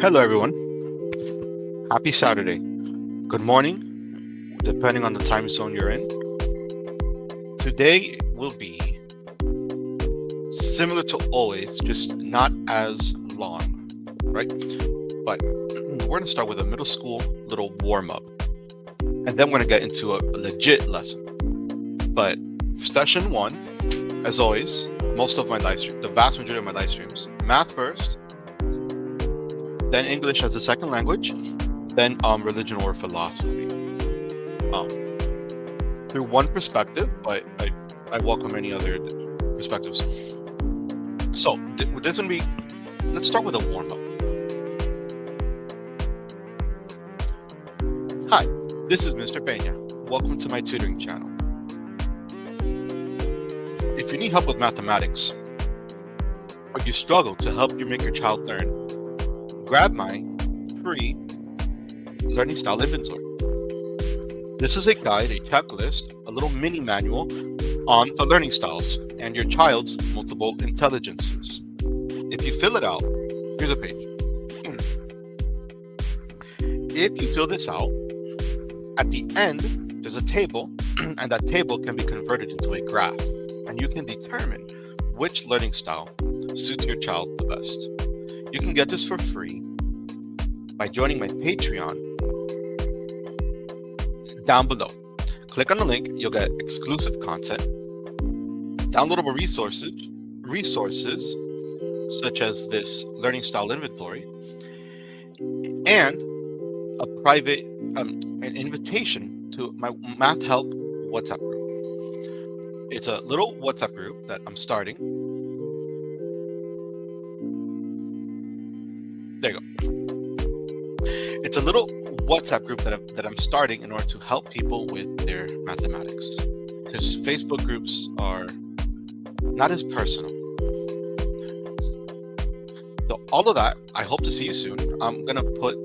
Hello, everyone. Happy Saturday. Good morning, depending on the time zone you're in. Today will be similar to always, just not as long, right? But we're going to start with a middle school little warm-up, and then we're going to get into a legit lesson. But session one, as always, most of my live streams, the vast majority of my live streams, math first, then English as a second language, then religion or philosophy. Through one perspective, but I welcome any other perspectives. So this will be, let's start with a warm-up. Hi, this is Mr. Peña. Welcome to my tutoring channel. If you need help with mathematics, or you struggle to help you make your child learn, grab my free learning style inventory. This is a guide, a checklist, a little mini manual on the learning styles and your child's multiple intelligences. If you fill it out, here's a page. If you fill this out, at the end, there's a table, and that table can be converted into a graph, and you can determine which learning style suits your child the best. You can get this for free by joining my Patreon down below. Click on the link, you'll get exclusive content, downloadable resources such as this learning style inventory, and a private an invitation to my Math Help WhatsApp group. It's a little WhatsApp group that I'm starting. There you go. It's a little WhatsApp group that I'm starting in order to help people with their mathematics, because Facebook groups are not as personal. So all of that, I hope to see you soon. I'm gonna put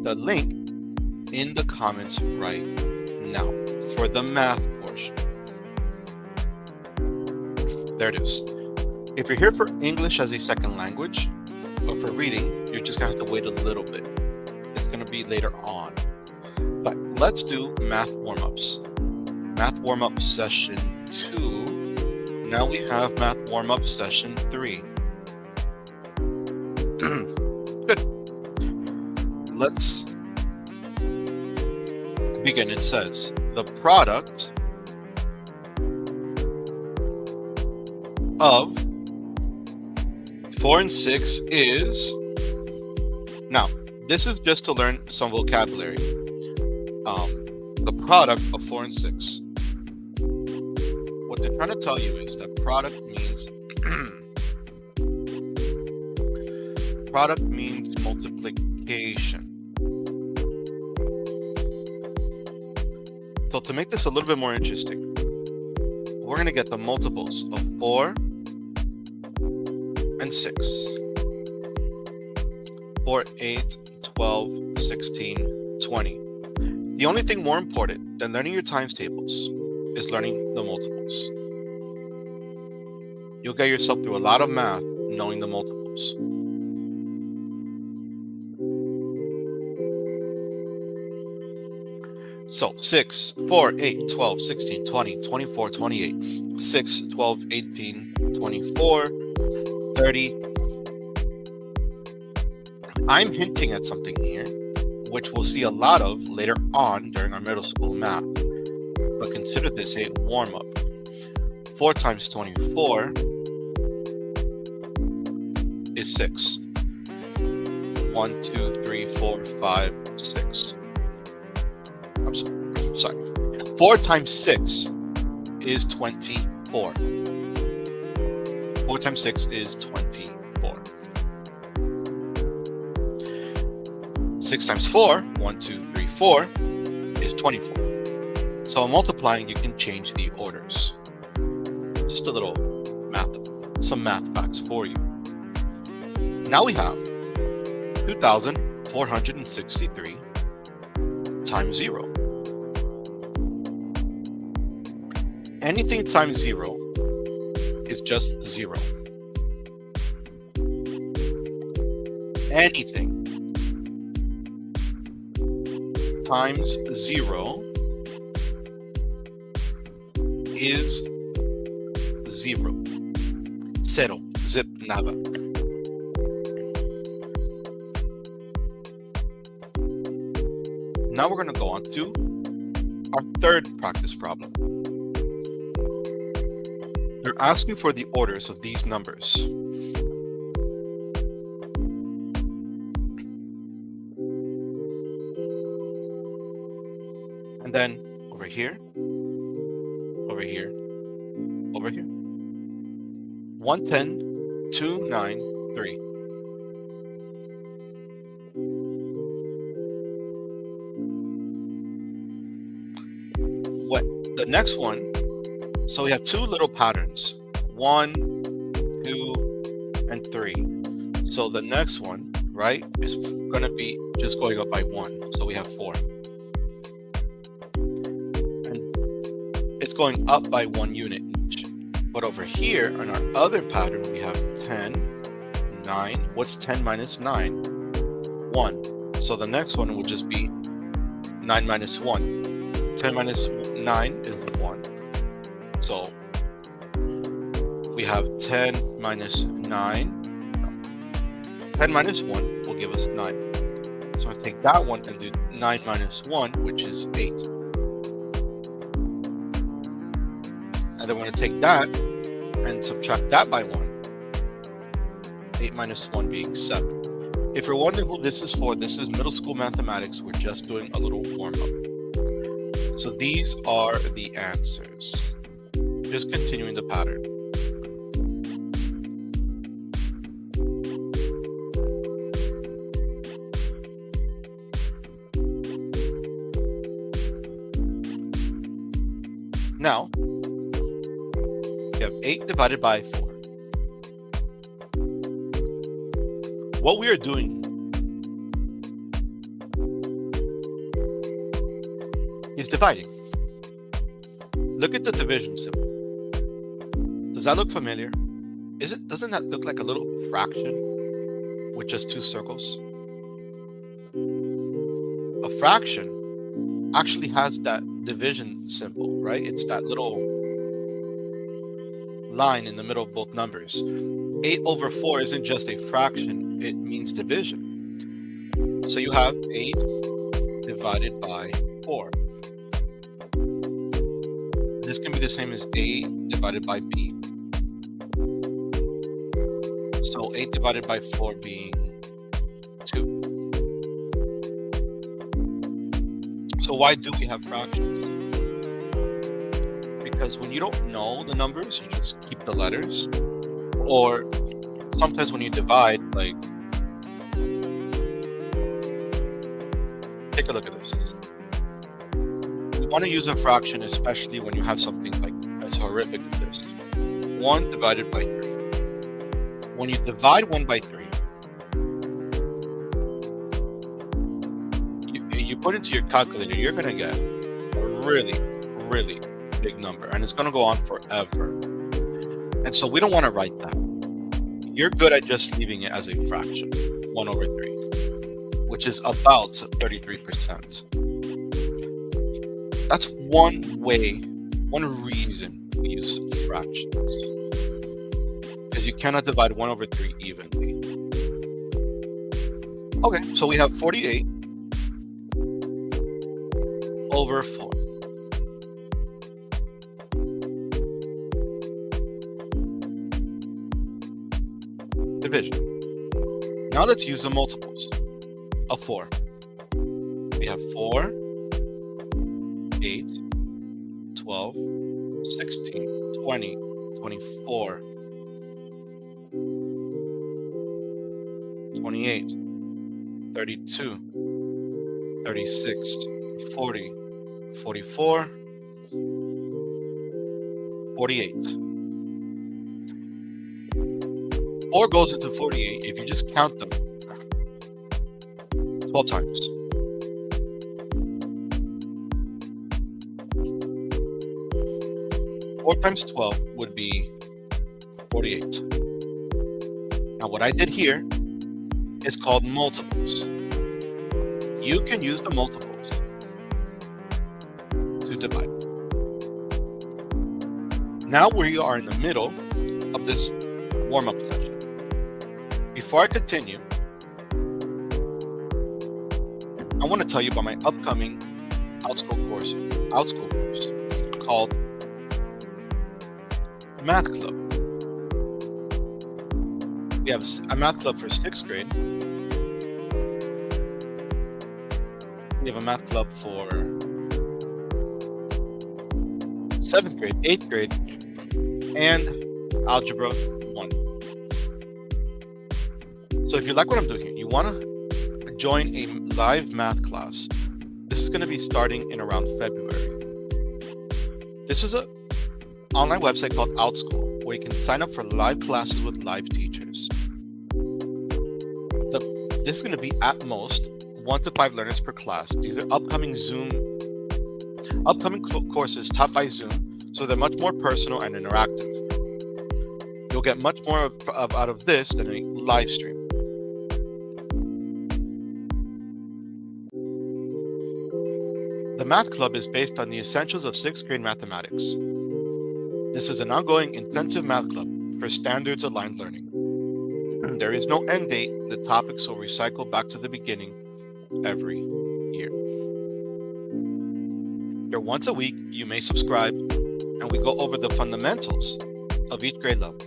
the link in the comments right now for the math portion. There it is. If you're here for English as a second language or for reading, you're just gonna have to wait a little bit. It's gonna be later on. But let's do math warm-ups. Math warm-up session 2. Now we have math warm-up session 3. Good. Let's begin. It says the product of 4 and 6 is, now this is just to learn some vocabulary. The product of 4 and 6. What they're trying to tell you is that product means multiplication. So to make this a little bit more interesting, we're going to get the multiples of 4 and 6. 4, 8, 12, 16, 20. The only thing more important than learning your times tables is learning the multiples. You'll get yourself through a lot of math knowing the multiples. So 6, 4, 8, 12, 16, 20, 24, 28, 6, 12, 18, 24, 30. I'm hinting at something here, which we'll see a lot of later on during our middle school math. But consider this a warm-up. 4 times 24 is 6. 1, 2, 3, 4, 5, 6. I'm sorry. 4 times 6 is 24. 4 times 6 is 24. 6 times 4, 1, 2, 3, 4, is 24. So multiplying, you can change the orders. Just a little math, some math facts for you. Now we have 2,463 times 0. Anything times 0 is just 0. Anything times 0 is 0. Cero. Zip. Nada. Now we're going to go on to our third practice problem. They're asking for the orders of these numbers. And then over here, over here, over here. 110, 2, 9, 3. The next one, so we have two little patterns, 1, 2, and 3. So the next one, right, is going to be just going up by 1. So we have 4. And it's going up by 1 unit each. But over here on our other pattern, we have 10, 9. What's 10 minus 9? 1. So the next one will just be 9 minus 1. 10 minus 9 is 1. So we have 10 minus 9. 10 minus 1 will give us 9. So I take that one and do 9 minus 1, which is 8. And then we're going to take that and subtract that by 1. 8 minus 1 being 7. If you're wondering who this is for, this is middle school mathematics. We're just doing a little warm-up. So these are the answers. Just continuing the pattern. Now, we have 8 divided by 4. What we are doing is dividing. Look at the division symbol. Does that look familiar? Doesn't that look like a little fraction with just 2 circles? A fraction actually has that division symbol, right? It's that little line in the middle of both numbers. 8 over 4 isn't just a fraction, it means division. So you have 8 divided by 4. This can be the same as A divided by B. So 8 divided by 4 being 2. So why do we have fractions? Because when you don't know the numbers, you just keep the letters. Or sometimes when you divide, like, take a look at this. You want to use a fraction, especially when you have something like as horrific as this. 1 divided by 3. When you divide 1 by 3, you put into your calculator, you're going to get a really, really big number. And it's going to go on forever. And so we don't want to write that. You're good at just leaving it as a fraction, 1 over 3, which is about 33%. That's one way, one reason we use fractions. Because you cannot divide 1 over 3 evenly. Okay, so we have 48 over 4. Division. Now let's use the multiples of 4. We have 4, 8, 12, 16, 20, 24, 28, 32, 36, 40, 44, 48. 4 goes into 48 if you just count them 12 times. Four times 12 would be 48. Now what I did here is called multiples. You can use the multiples divide. Now we are in the middle of this warm-up session. Before I continue, I want to tell you about my upcoming outschool course called Math Club. We have a math club for 6th grade. We have a math club for 7th grade, 8th grade, and Algebra 1. So if you like what I'm doing here, you want to join a live math class. This is going to be starting in around February. This is an online website called OutSchool, where you can sign up for live classes with live teachers. This is going to be at most 1 to 5 learners per class. These are upcoming courses taught by Zoom, so they're much more personal and interactive. You'll get much more out of this than a live stream. The Math Club is based on the essentials of 6th grade mathematics. This is an ongoing intensive math club for standards-aligned learning. There is no end date. The topics will recycle back to the beginning every year. Here once a week, you may subscribe, and we go over the fundamentals of each grade level,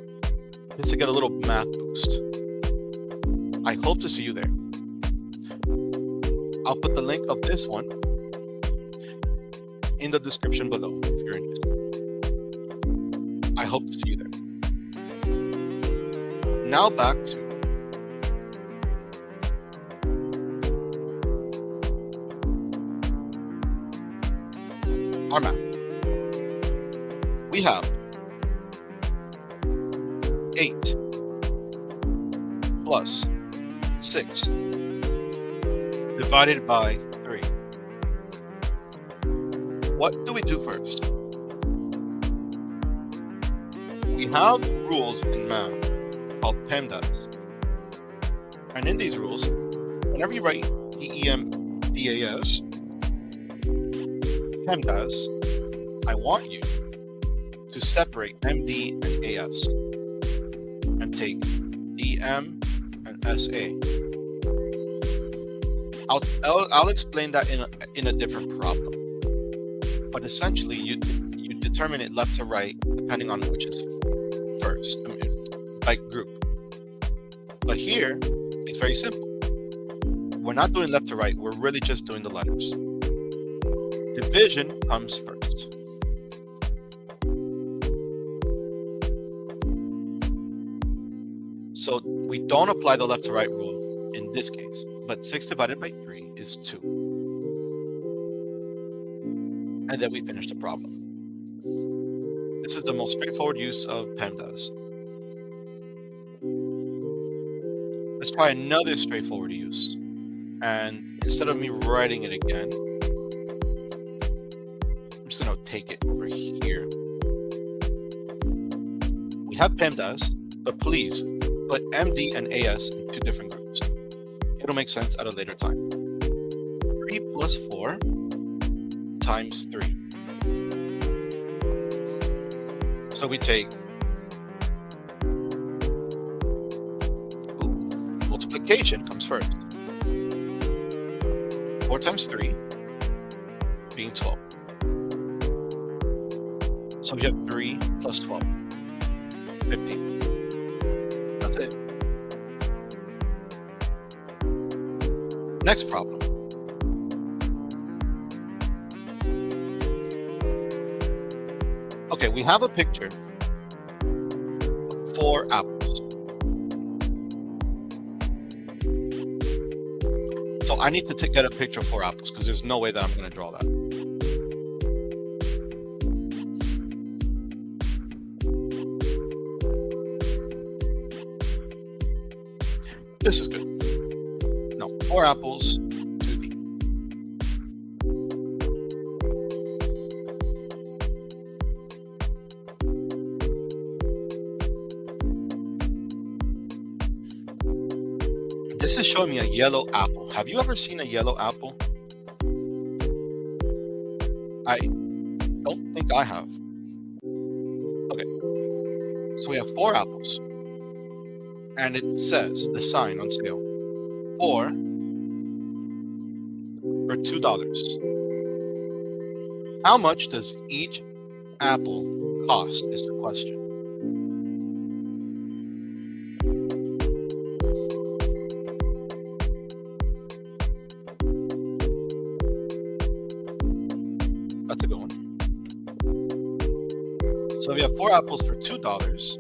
just to get a little math boost. I hope to see you there. I'll put the link of this one in the description below if you're interested. I hope to see you there. Now back to our math. We have 8 plus 6 divided by 3. What do we do first? We have rules in math called PEMDAS. And in these rules, whenever you write PEMDAS, PEMDAS, I want you to separate MD and AS and take DM and SA. I'll explain that in a different problem. But essentially, you determine it left to right depending on which is first, by group. But here, it's very simple. We're not doing left to right. We're really just doing the letters. Division comes first. So we don't apply the left to right rule in this case, but 6 divided by 3 is 2. And then we finish the problem. This is the most straightforward use of PEMDAS. Let's try another straightforward use. And instead of me writing it again, I'm just going to take it over here. We have PEMDAS, but please put MD and AS in 2 different groups. It'll make sense at a later time. 3 plus 4 times 3. So we take multiplication comes first. 4 times 3 being 12. So we have 3 plus 12. 15. That's it. Next problem. Okay, we have a picture of 4 apples. So I need to get a picture of 4 apples because there's no way that I'm going to draw that. This is good. No, 4 apples, 2D. This is showing me a yellow apple. Have you ever seen a yellow apple? don't think I have. Okay, so we have 4 apples. And it says, the sign on sale, 4 for $2. How much does each apple cost is the question. That's a good one. So we have 4 apples for $2.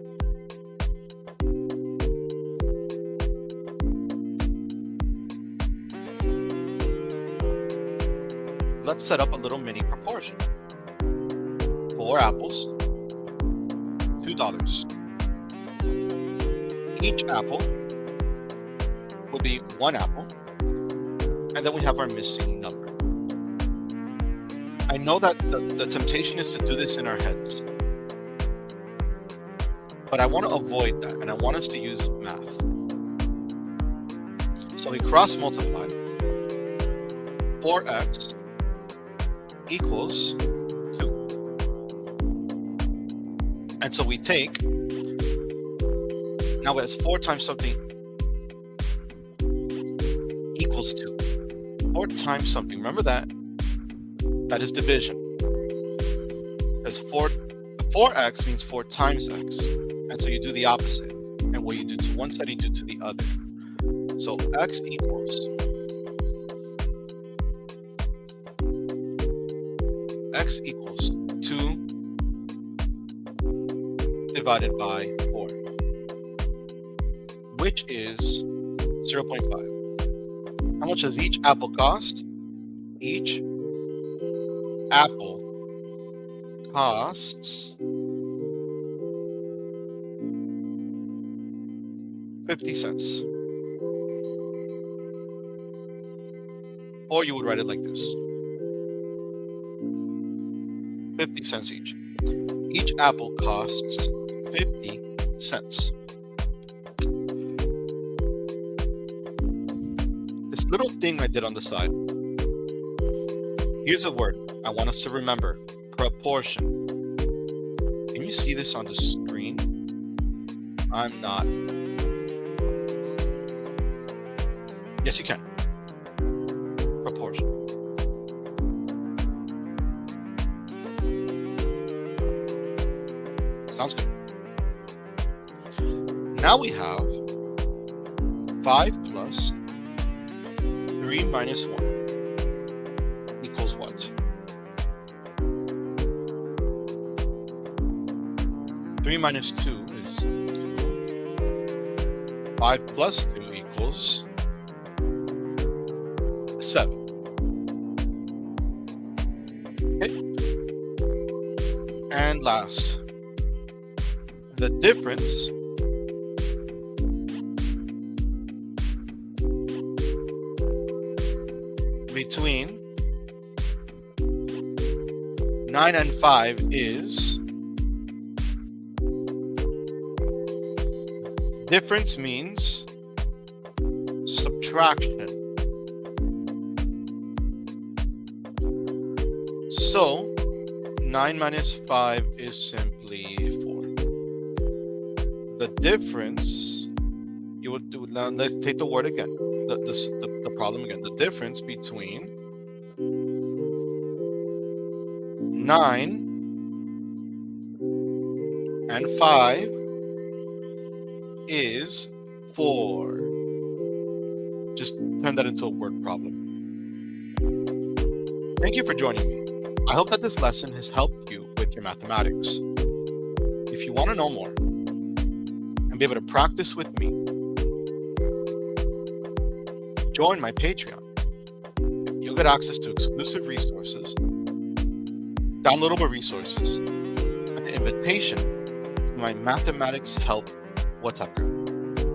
Let's set up a little mini proportion. 4 apples, $2. Each apple will be 1 apple, and then we have our missing number. I know that the temptation is to do this in our heads, but I want to avoid that, and I want us to use math. So we cross multiply. 4x equals 2. And so we take, now it's 4 times something equals 2. 4 times something, remember that? That is division. Because 4x means 4 times x. And so you do the opposite. And what you do to one side, you do to the other. So x equals 2 divided by 4, which is 0.5. How much does each apple cost? Each apple costs 50 cents. Or you would write it like this. 50 cents each. Each apple costs 50 cents. This little thing I did on the side. Here's a word I want us to remember. Proportion. Can you see this on the screen? I'm not. Yes, you can. Proportion. Sounds good. Now we have 5 plus 3 minus 1 equals what? 3 minus 2 is 2. 5 plus 2 equals 7. Okay. And last, the difference between 9 and 5 is, difference means subtraction. So 9 minus 5 is simply 4. The difference, you would do, now let's take the word again, the problem again. The difference between 9 and 5 is 4. Just turn that into a word problem. Thank you for joining me. I hope that this lesson has helped you with your mathematics. If you want to know more and be able to practice with me, join my Patreon. You'll get access to exclusive resources, downloadable resources, and an invitation to my Mathematics Help WhatsApp group.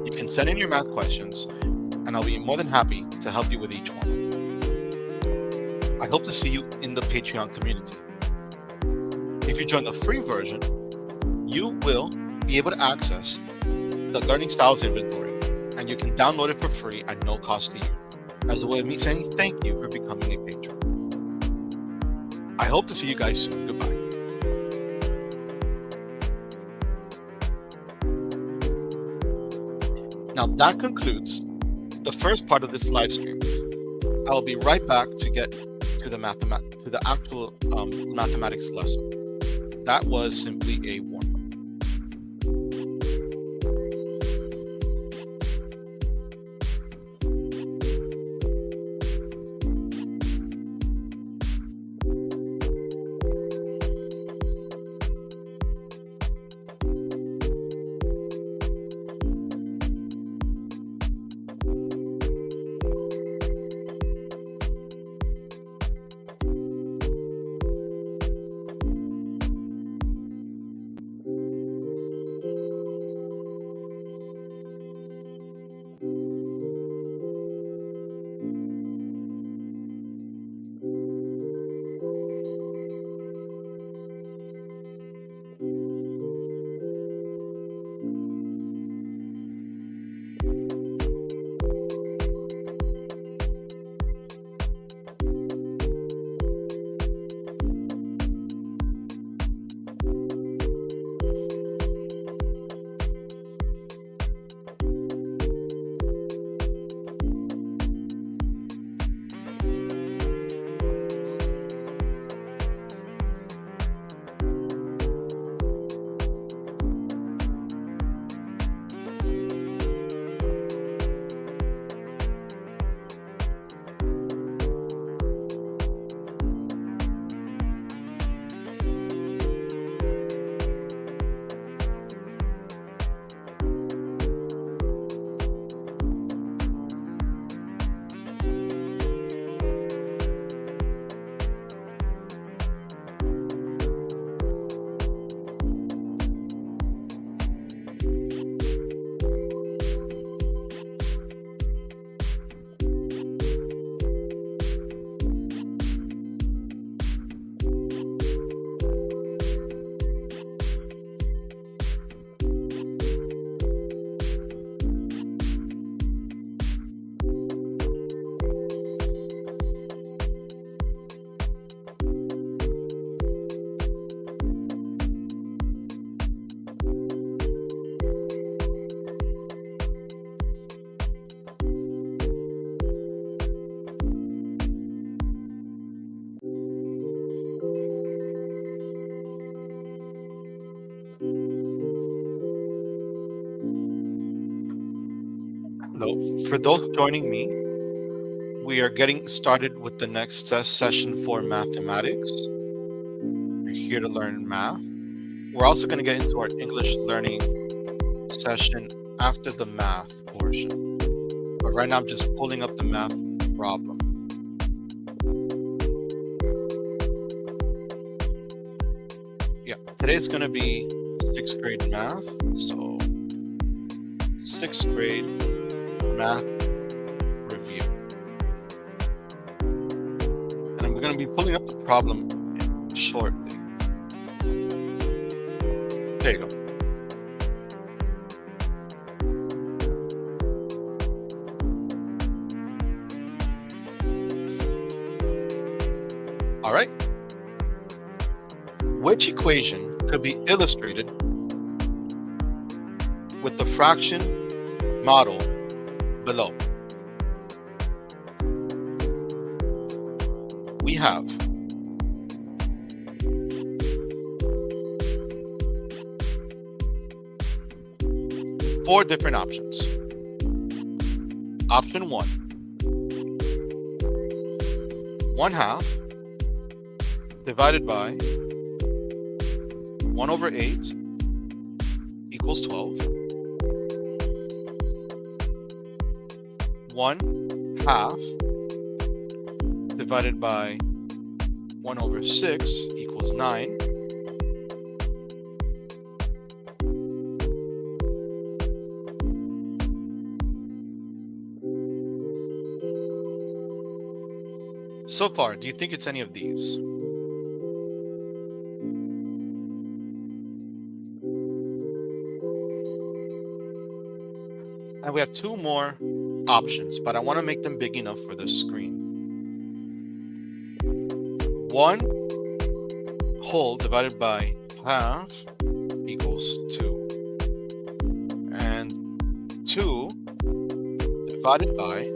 You can send in your math questions, and I'll be more than happy to help you with each one. I hope to see you in the Patreon community. If you join the free version, you will be able to access the Learning Styles inventory, and you can download it for free at no cost to you, as a way of me saying thank you for becoming a patron. I hope to see you guys soon. Goodbye. Now that concludes the first part of this live stream. I will be right back to get to the actual mathematics lesson. That was simply a warm-up. Hello. For those joining me, we are getting started with the next session for mathematics. We're here to learn math. We're also going to get into our English learning session after the math portion. But right now I'm just pulling up the math problem. Yeah, today's going to be 6th grade math. So 6th grade math review. And I'm going to be pulling up the problem shortly. There you go. All right. Which equation could be illustrated with the fraction model below? We have four different options. Option 1, 1/2 divided by 1/8 equals 12. 1/2 divided by 1/6 equals 9. So far, do you think it's any of these? And we have two more options, but I want to make them big enough for the screen. 1 divided by 1/2 equals 2. And 2 divided by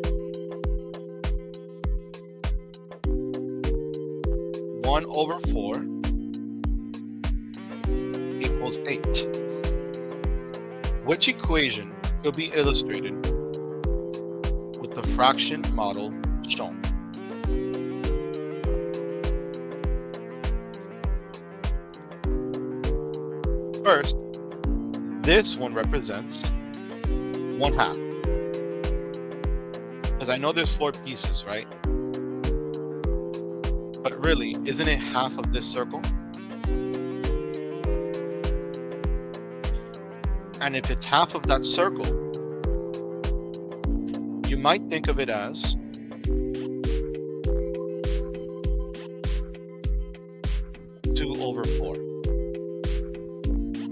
1/4 equals 8. Which equation could be illustrated with the fraction model shown? First, this one represents 1/2. Because I know there's 4 pieces, right? But really, isn't it half of this circle? And if it's half of that circle, you might think of it as two over 4.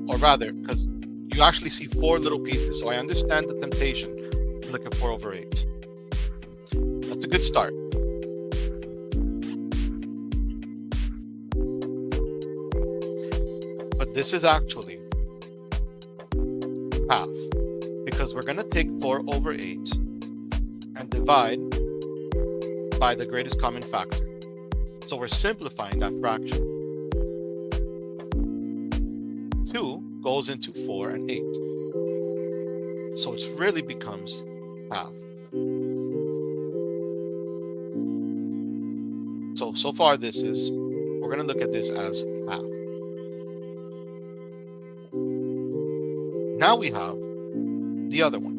Or rather, because you actually see 4 little pieces, so I understand the temptation to look at 4/8. That's a good start. But this is actually half, because we're going to take 4/8 and divide by the greatest common factor. So we're simplifying that fraction. 2 goes into 4 and 8. So it really becomes half. So far we're going to look at this as half. Now we have the other one.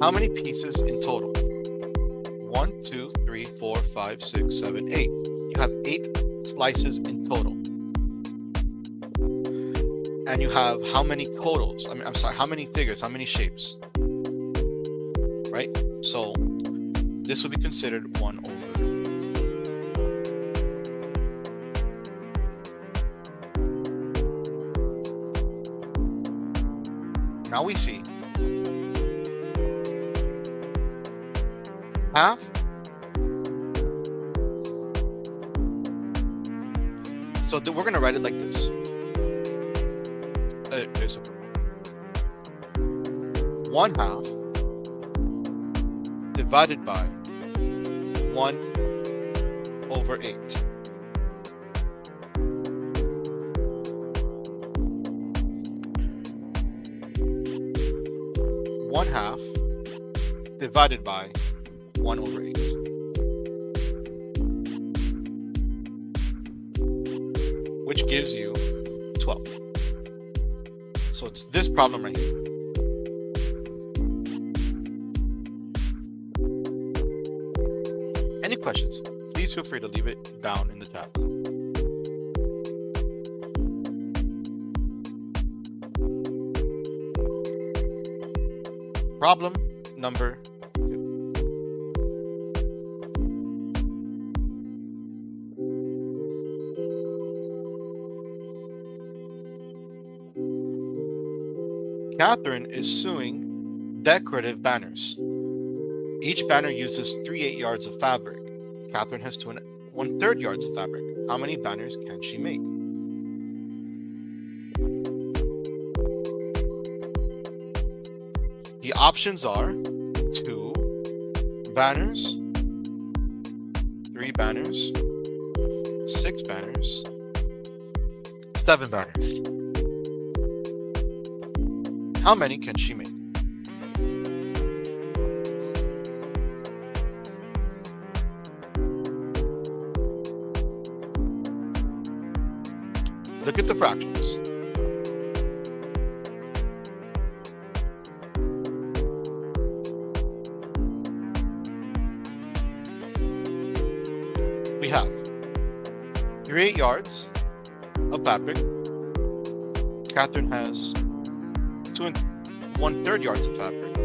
How many pieces in total? 1, 2, 3, 4, 5, 6, 7, 8. You have 8 slices in total. And you have how many totals? How many figures? How many shapes? Right? So this would be considered 1/8. Now we see half so we're going to write it like this. There's 1/2 divided by 1/8. One half divided by 1/8, which gives you 12. So it's this problem right here. Any questions? Please feel free to leave it down in the chat below. Problem number 2. Catherine is sewing decorative banners. Each banner uses 3/8 yards of fabric. Catherine has 2 1/3 yards of fabric. How many banners can she make? The options are 2 banners, 3 banners, 6 banners, 7 banners. How many can she make? Look at the fractions. We have 3/8 yards of fabric. Catherine has 2 1/3 yards of fabric.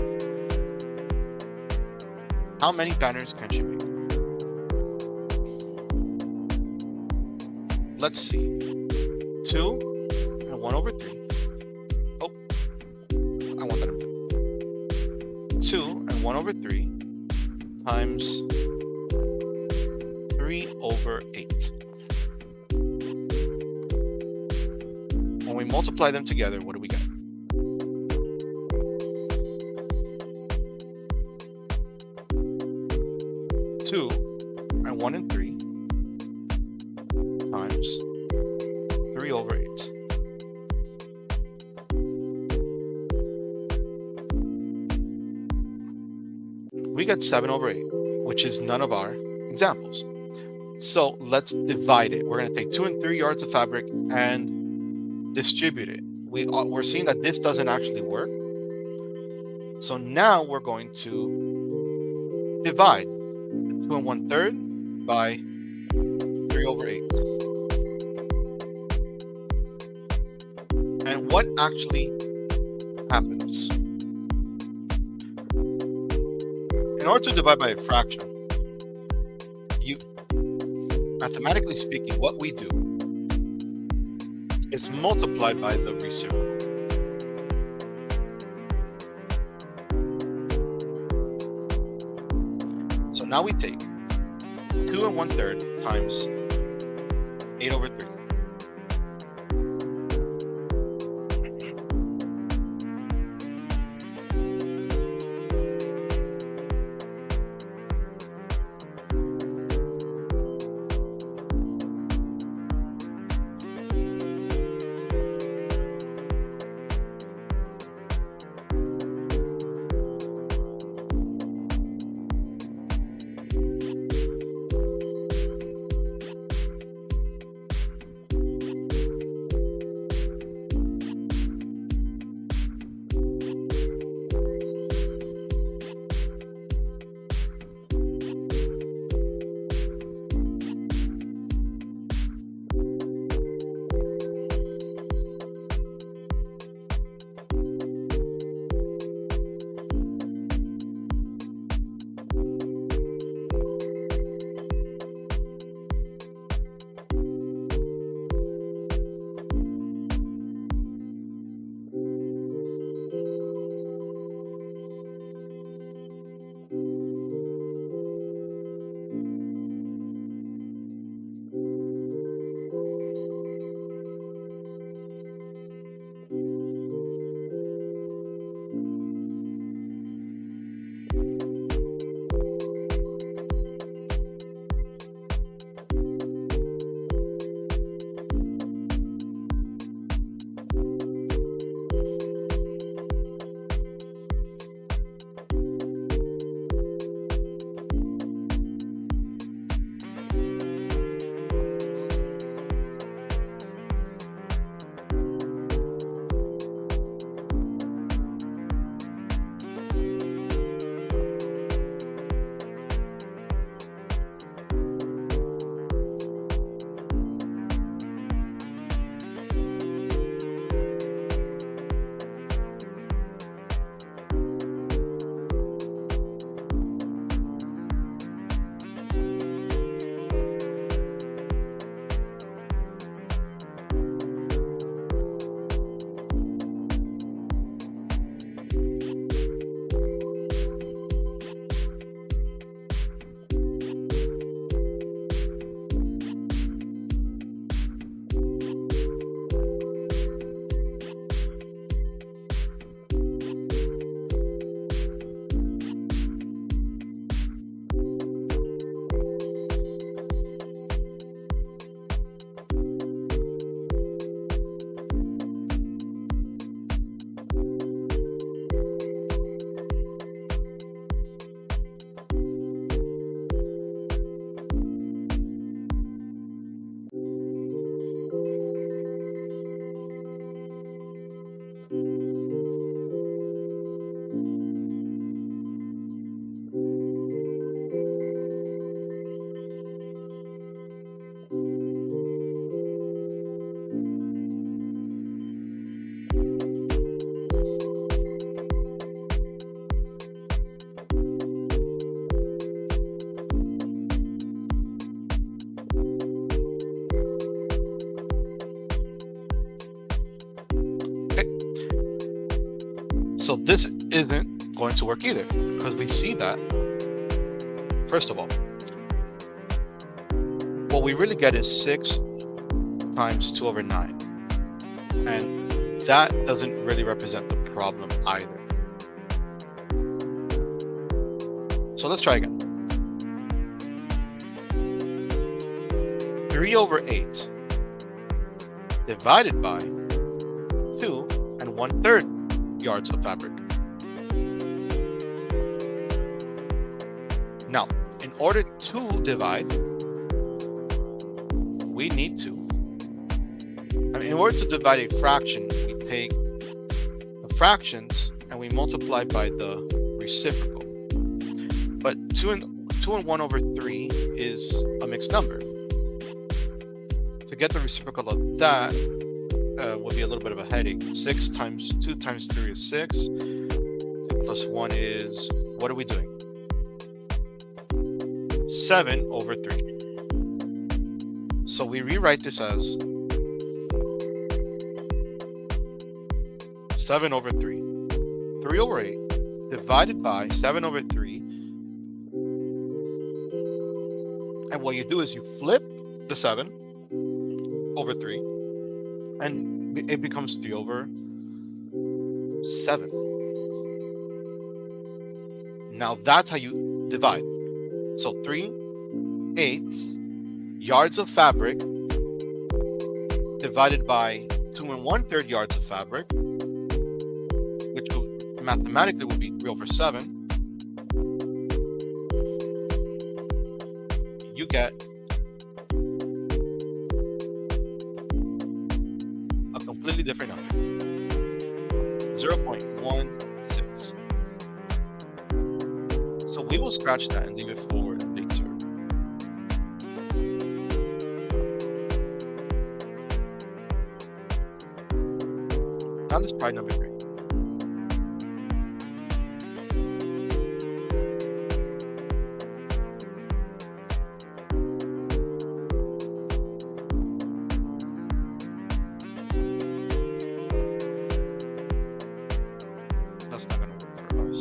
How many banners can she make? Let's see. 2 and 1/3. Oh, I want that in blue. 2 and 1/3 times 3/8. When we multiply them together, what do we get? 2 and 1 and 3 times 3 over 8. We get 7 over 8, which is none of our examples. So let's divide it. We're going to take 2 and 3 yards of fabric and distribute it. We're seeing that this doesn't actually work. So now we're going to divide 2 and 1/3 by 3 over 8. And what actually happens? In order to divide by a fraction, mathematically speaking, what we do is multiply by the reciprocal. So now we take 2 and 1/3 times 8 over 3. So this isn't going to work either, because we see that, first of all, what we really get is 6 times 2 over 9. And that doesn't really represent the problem either. So let's try again. 3/8 divided by 2 1/3 yards of fabric. Now, in order to divide, we need to, in order to divide a fraction, we take the fractions and we multiply by the reciprocal. But 2 and 1/3 is a mixed number. To get the reciprocal of that will be a little bit of a headache. 6 times 2 times 3 is 6. 2 plus 1 is, what are we doing? 7/3. So we rewrite this as 7/3. 3/8 divided by 7/3. And what you do is you flip the 7/3 and it becomes 3/7. Now that's how you divide. So 3/8 yards of fabric divided by 2 1/3 yards of fabric, which mathematically would be 3/7. You get a completely different number, 0.16. So we will scratch that and leave it for later. Now let's try number 3. That's not gonna work for us.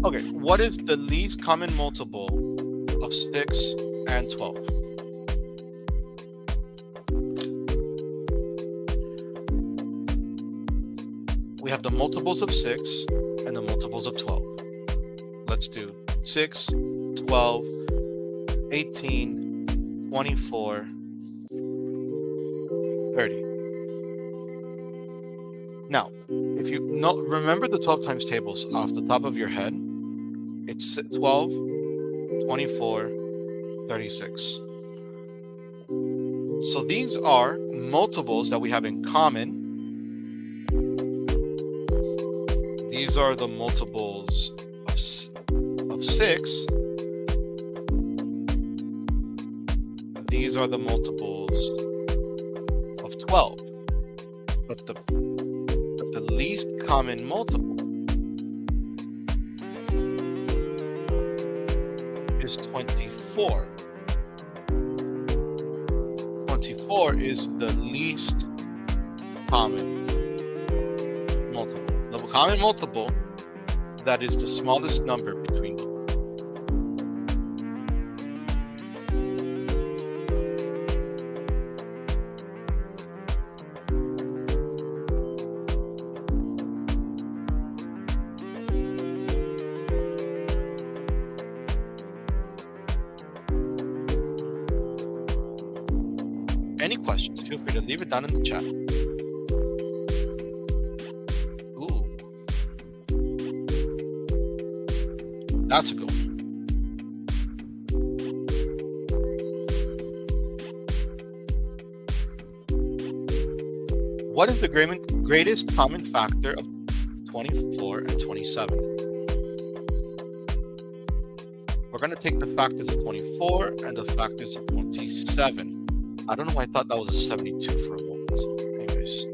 Okay, what is the least common multiple of 6 and 12? We have the multiples of 6 and the multiples of 12. Let's do 6, 12, 18, 24, 30. Now, if you remember the 12 times tables off the top of your head, it's 12, 24, 36. So these are multiples that we have in common. These are the multiples of 6. These are the multiples of 12. But the least common multiple is 24. 24 is the least common multiple. The common multiple that is the smallest number between them. Any questions, feel free to leave it down in the chat. Ooh. That's a good one. What is the greatest common factor of 24 and 27? We're going to take the factors of 24 and the factors of 27. I don't know why I thought that was a 72 for a moment. Anyways.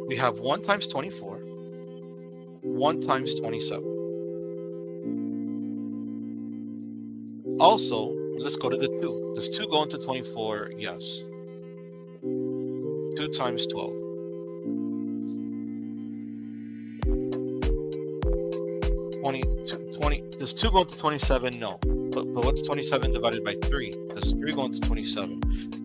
We have 1 times 24, 1 times 27. Also, let's go to the 2. Does 2 go into 24? Yes. 2 times 12. 20, does 2 go into 27? No. But what's 27 divided by 3? Does 3 go into 27?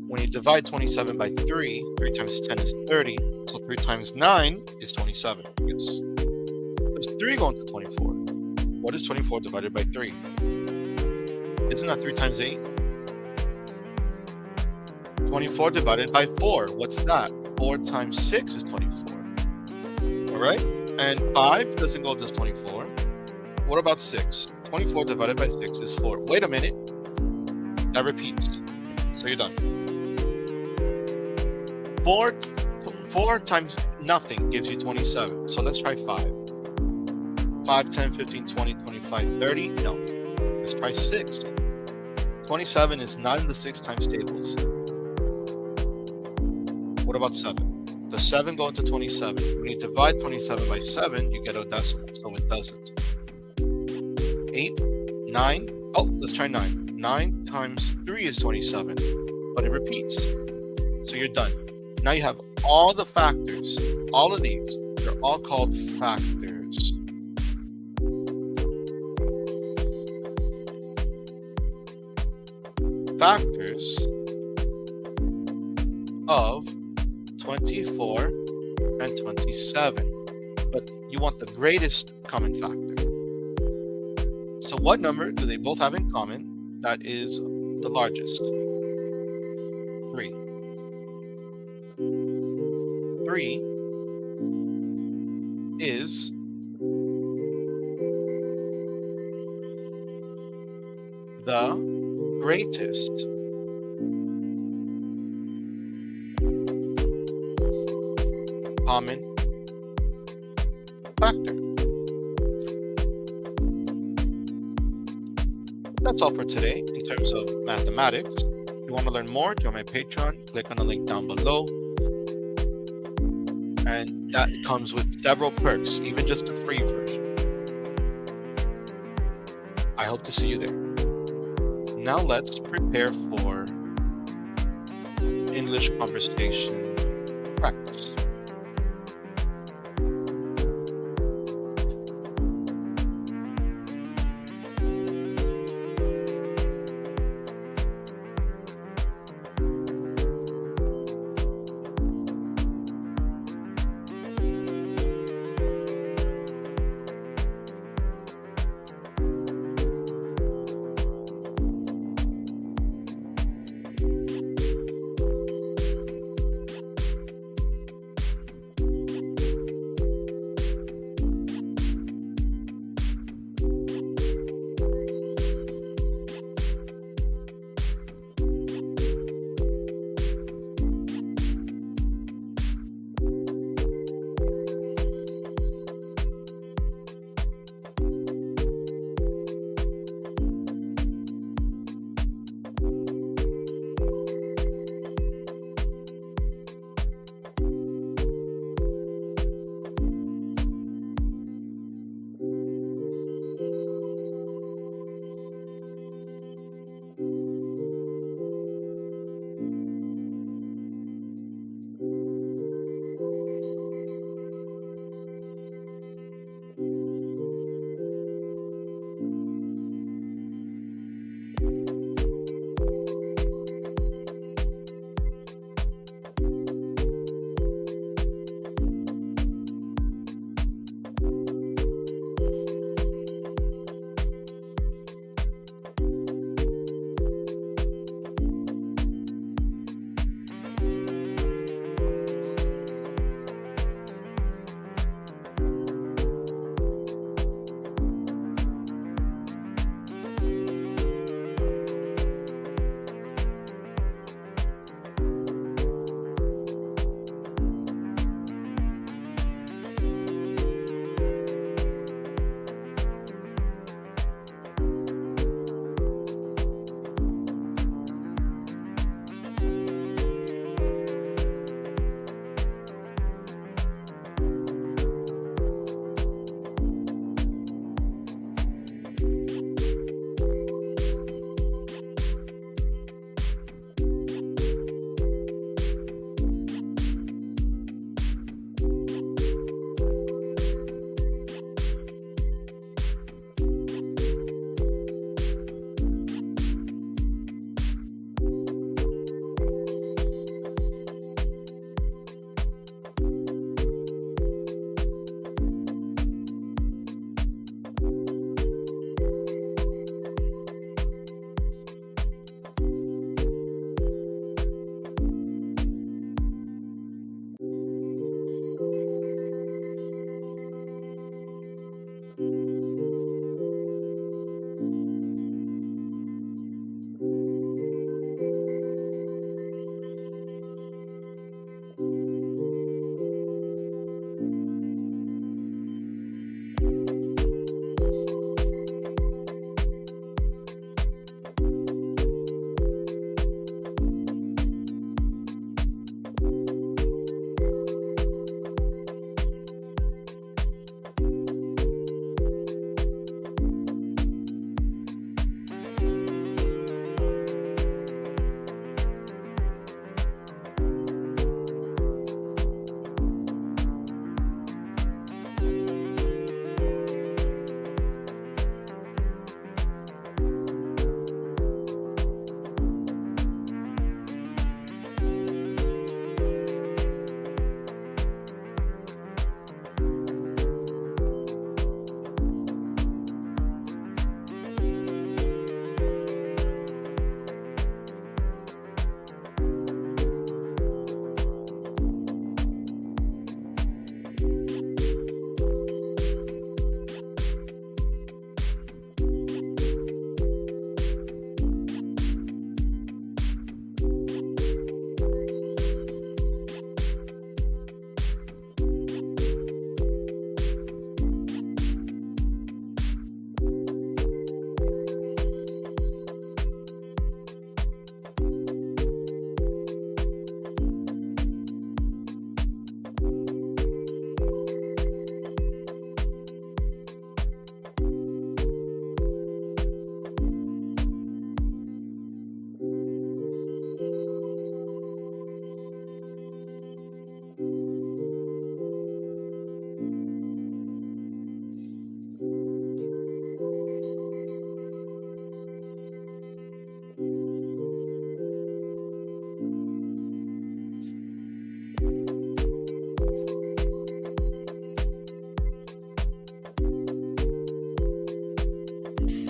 When you divide 27 by 3, 3 times 10 is 30. So 3 times 9 is 27. Yes. Does 3 go into 24? What is 24 divided by 3? Isn't that 3 times 8? 24 divided by 4. What's that? 4 times 6 is 24. All right? And 5 doesn't go to 24. What about 6? 24 divided by 6 is 4. Wait a minute. That repeats. So you're done. 4 times nothing gives you 27. So let's try 5. 5, 10, 15, 20, 25, 30. No. Let's try 6. 27 is not in the 6 times tables. What about 7? Does 7 go into 27? When you divide 27 by 7, you get a decimal, so it doesn't. 8, 9. Oh, let's try 9. 9 times 3 is 27, but it repeats. So you're done. Now you have all the factors. All of these, they're all called factors. Factors of 24 and 27. But you want the greatest common factor. So what number do they both have in common that is the largest? 3. 3 is the greatest common factor. That's all for today in terms of mathematics. If you want to learn more, join my Patreon. Click on the link down below. And that comes with several perks, even just a free version. I hope to see you there. Now let's prepare for English conversation practice.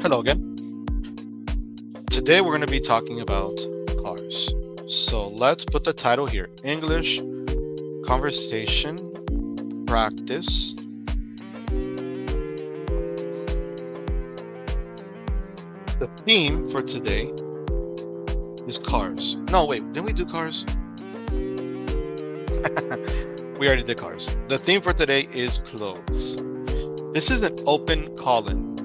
Hello again. Today we're going to be talking about cars. So let's put the title here: English Conversation Practice. The theme for today is cars. No, wait, didn't we do cars? We already did cars. The theme for today is clothes. This is an open call-in.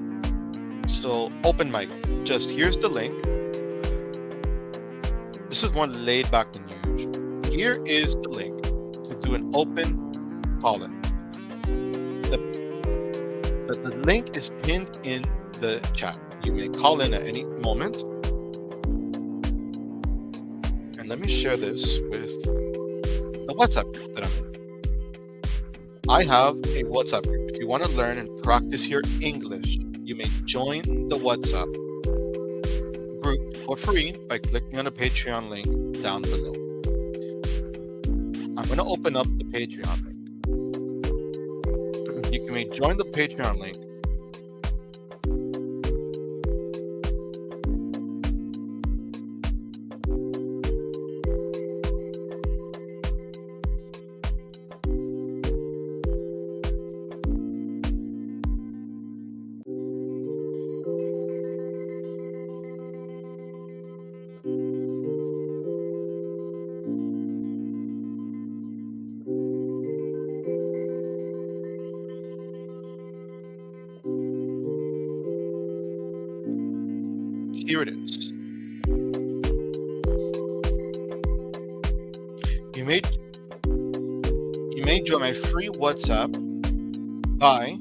So open mic. Just here's the link. This is more laid back than usual. Here is the link to do an open call-in. The link is pinned in the chat. You may call in at any moment. And let me share this with the WhatsApp group that I'm in. I have a WhatsApp group. If you want to learn and practice your English, you may join the WhatsApp group for free by clicking on the Patreon link down below. I'm going to open up the Patreon link. You may join the Patreon link. Here it is. You may join my free WhatsApp by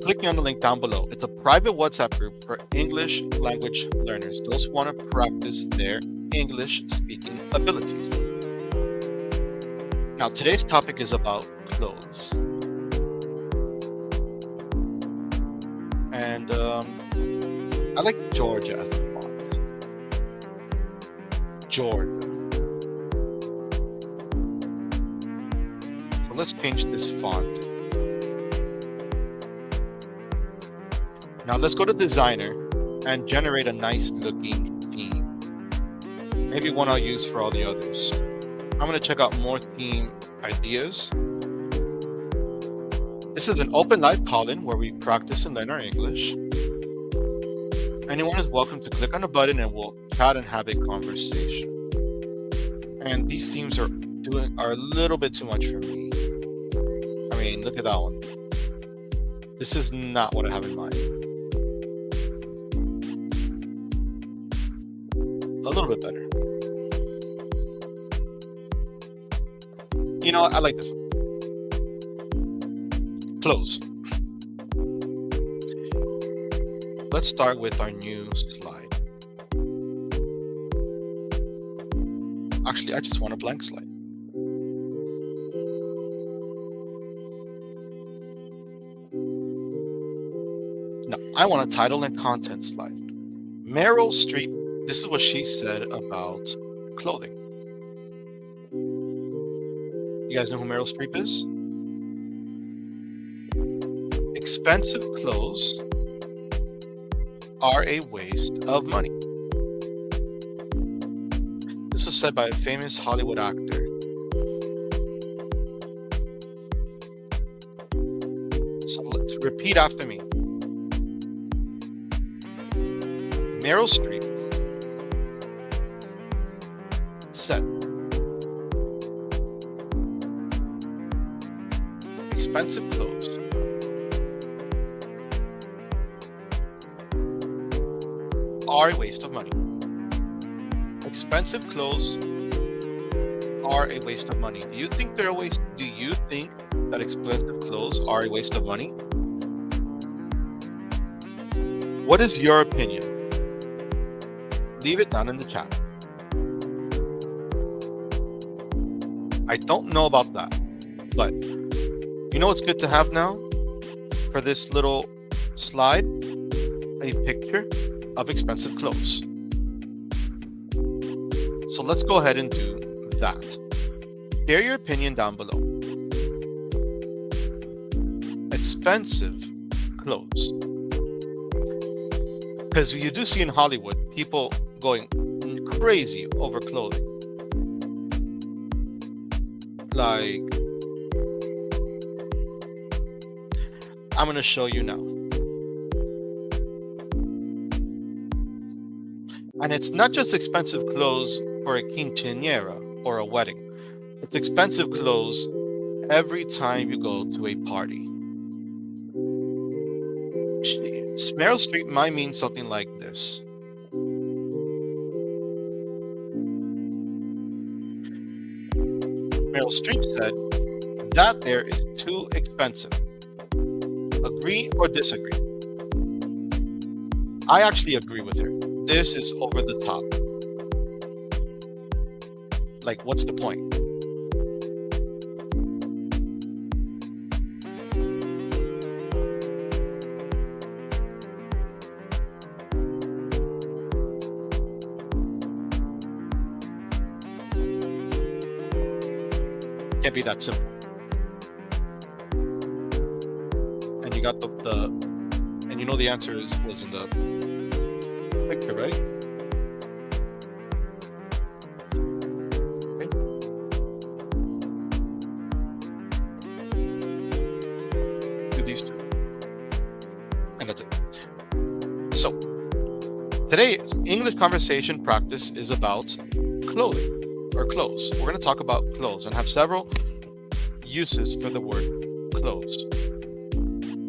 clicking on the link down below. It's a private WhatsApp group for English language learners, those who want to practice their English speaking abilities. Now, today's topic is about clothes. And I like Georgia as a font. Georgia. So let's change this font. Now let's go to designer and generate a nice looking theme. Maybe one I'll use for all the others. I'm going to check out more theme ideas. This is an open live call-in where we practice and learn our English. Anyone is welcome to click on the button and we'll chat and have a conversation. And these themes are a little bit too much for me. I mean, look at that one. This is not what I have in mind. A little bit better. You know what? I like this one. Clothes. Let's start with our new slide. Actually, I just want a blank slide. No, I want a title and content slide. Meryl Streep, this is what she said about clothing. You guys know who Meryl Streep is? Expensive clothes are a waste of money. This was said by a famous Hollywood actor. So let's repeat after me. Meryl Streep said, expensive clothes are a waste of money. Expensive clothes are a waste of money. Do you think they're a waste? Do you think that expensive clothes are a waste of money? What is your opinion? Leave it down in the chat. I don't know about that, but you know what's good to have now for this little slide? A picture of expensive clothes. So let's go ahead and do that. Share your opinion down below. Expensive clothes. Because you do see in Hollywood people going crazy over clothing. Like, I'm going to show you now. And it's not just expensive clothes for a quinceañera or a wedding. It's expensive clothes every time you go to a party. Meryl Streep might mean something like this. Meryl Streep said, "That there is too expensive." Agree or disagree? I actually agree with her. This is over the top. Like, what's the point? Can't be that simple. And you got the and you know the answer was in the picture, right? Okay. Do these two, and that's it. So today's English conversation practice is about clothing. Or clothes. We're going to talk about clothes and have several uses for the word clothes.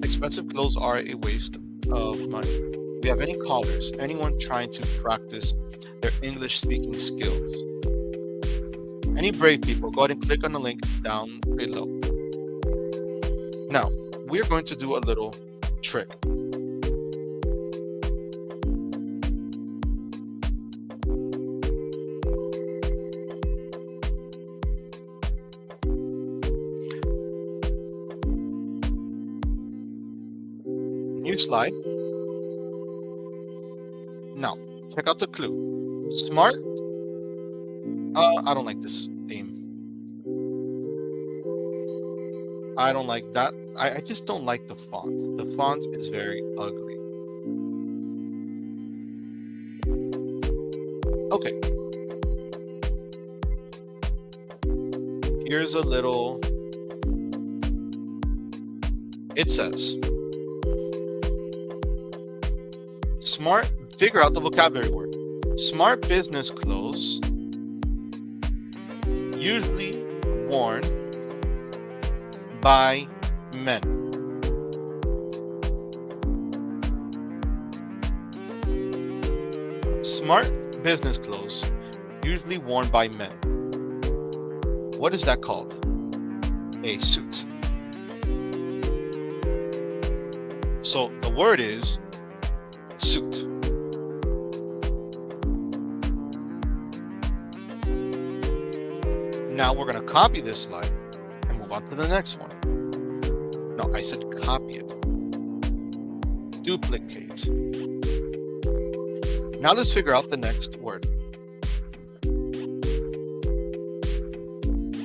Expensive clothes are a waste of money. Do we have any callers? Anyone trying to practice their English speaking skills? Any brave people? Go ahead and click on the link down below. Now, we're going to do a little trick. New slide. Now, check out the clue. Smart. I don't like this theme. I don't like that. I just don't like the font. The font is very ugly. Okay. Here's a little. It says, smart, figure out the vocabulary word. Smart business clothes, usually worn by men. Smart business clothes, usually worn by men. What is that called? A suit. So the word is suit. Now we're going to copy this slide and move on to the next one. No, I said copy it. Duplicate. Now let's figure out the next word.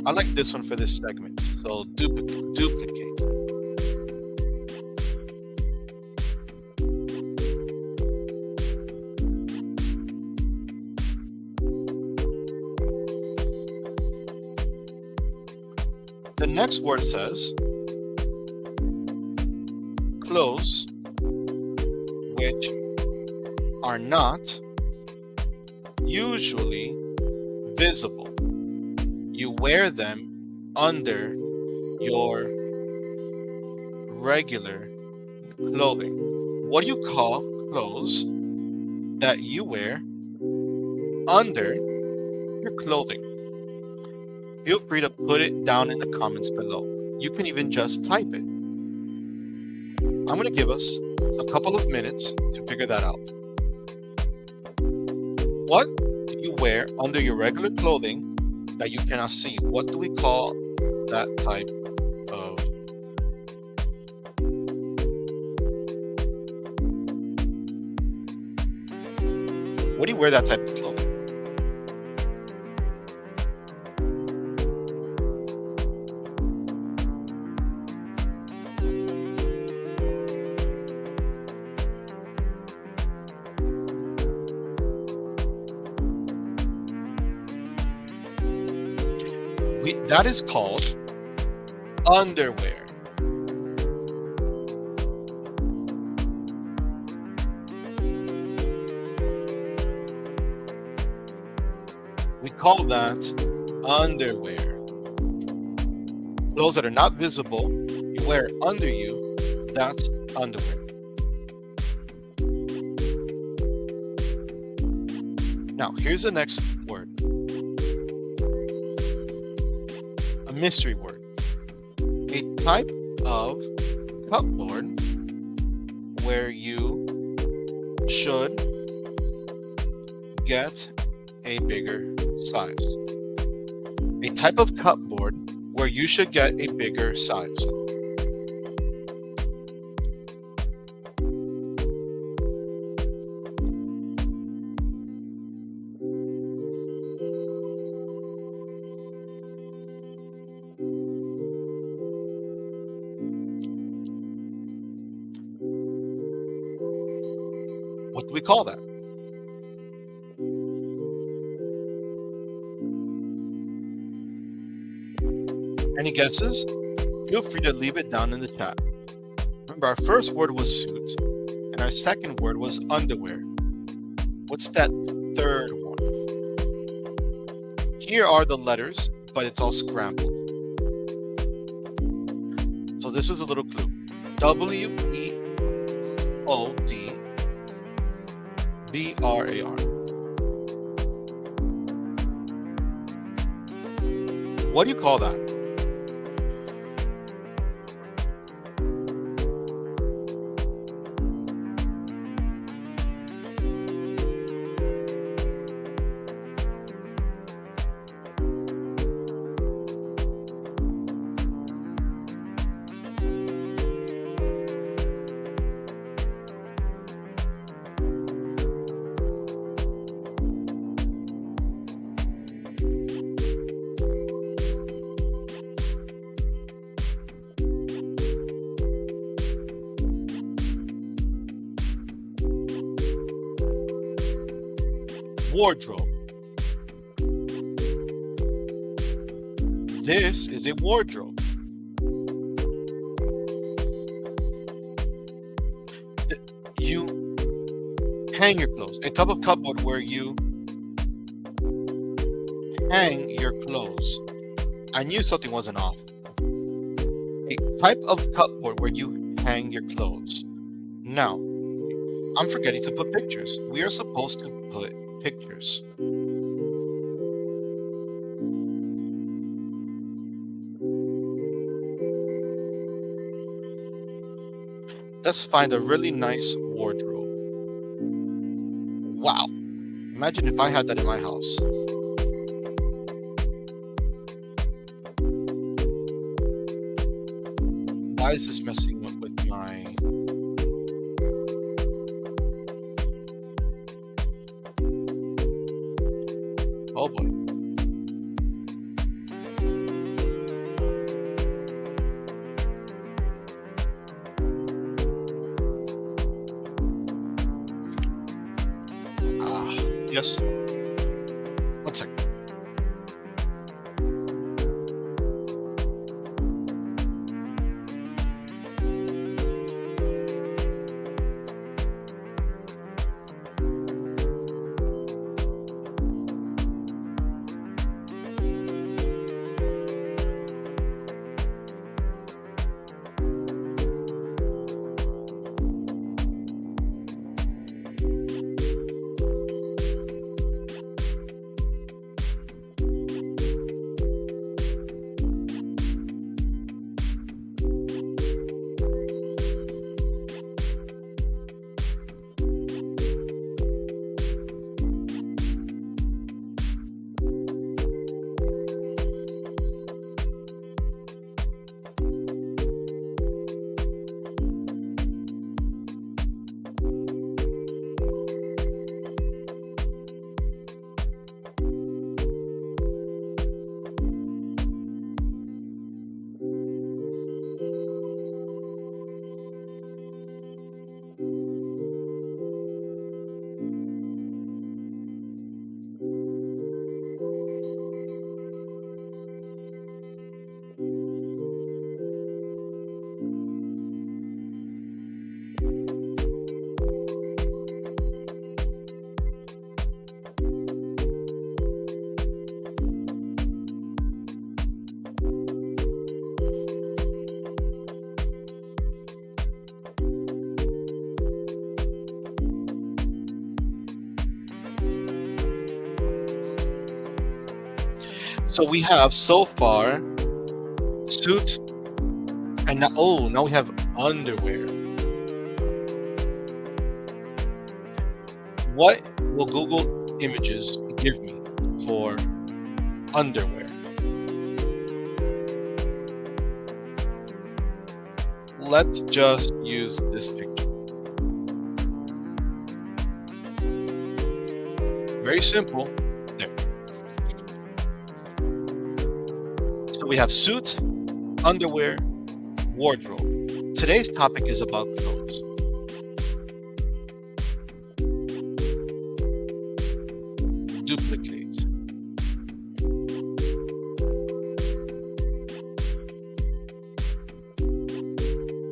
I like this one for this segment. So duplicate. The next word says clothes which are not usually visible. You wear them under your regular clothing. What do you call clothes that you wear under your clothing? Feel free to put it down in the comments below. You can even just type it. I'm going to give us a couple of minutes to figure that out. What do you wear under your regular clothing that you cannot see? What do we call that type of? What do you wear that type of clothing? That is called underwear. We call that underwear. Clothes that are not visible, you wear it under you, that's underwear. Now, here's the next word. A mystery word. A type of cupboard where you should get a bigger size. A type of cupboard where you should get a bigger size. What do we call that? Any guesses? Feel free to leave it down in the chat. Remember, our first word was suit, and our second word was underwear. What's that third one? Here are the letters, but it's all scrambled. So this is a little clue. WEODBRAR. What do you call that? Wardrobe. This is a wardrobe. You hang your clothes. A type of cupboard where you hang your clothes. I knew something wasn't off. A type of cupboard where you hang your clothes. Now, I'm forgetting to put pictures. We are supposed to put pictures. Let's find a really nice wardrobe. Wow. Imagine if I had that in my house. Why is this messing up with my... Oh boy. Yes. 1 second. So we have so far suit, and now we have underwear. What will Google Images give me for underwear? Let's just use this picture. Very simple. There. So we have suit, underwear, wardrobe. Today's topic is about clothes. Duplicate.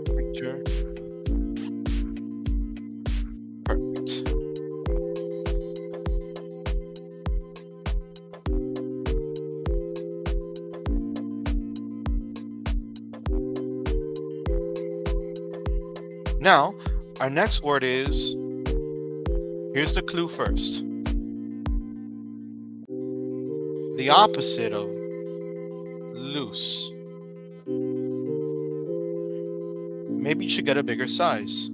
Picture. Perfect. Now, our next word is, here's the clue first. The opposite of loose. Maybe you should get a bigger size.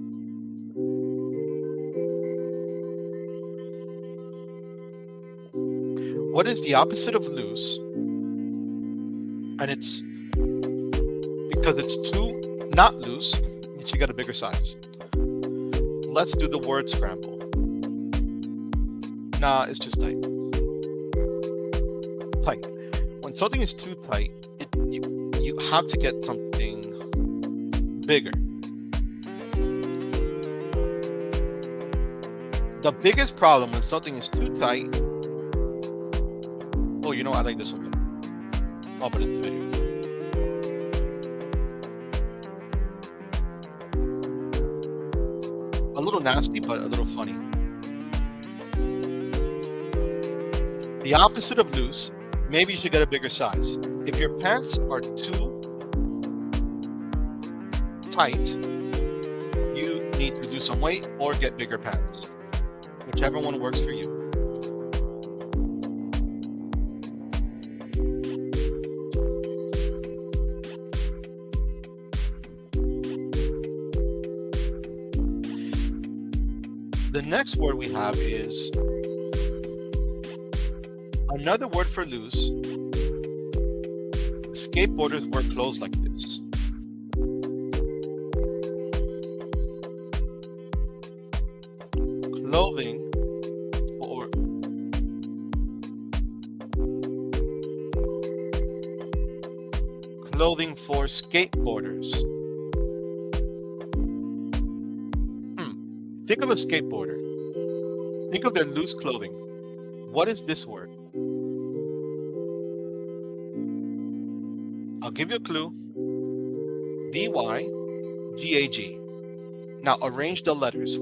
What is the opposite of loose? And it's because it's too not loose, you should get a bigger size. Let's do the word scramble. Nah, it's just tight. Tight. When something is too tight, you have to get something bigger. The biggest problem when something is too tight. Oh, you know, I like this one better. I'll put it in the video. A little nasty, but a little funny. The opposite of loose, maybe you should get a bigger size. If your pants are too tight, you need to lose some weight or get bigger pants. Whichever one works for you. The next word we have is another word for loose. Skateboarders wear clothes like this. Clothing for skateboarders. Think of a skateboarder. Think of their loose clothing. What is this word? I'll give you a clue. B-Y-G-A-G. Now arrange the letters.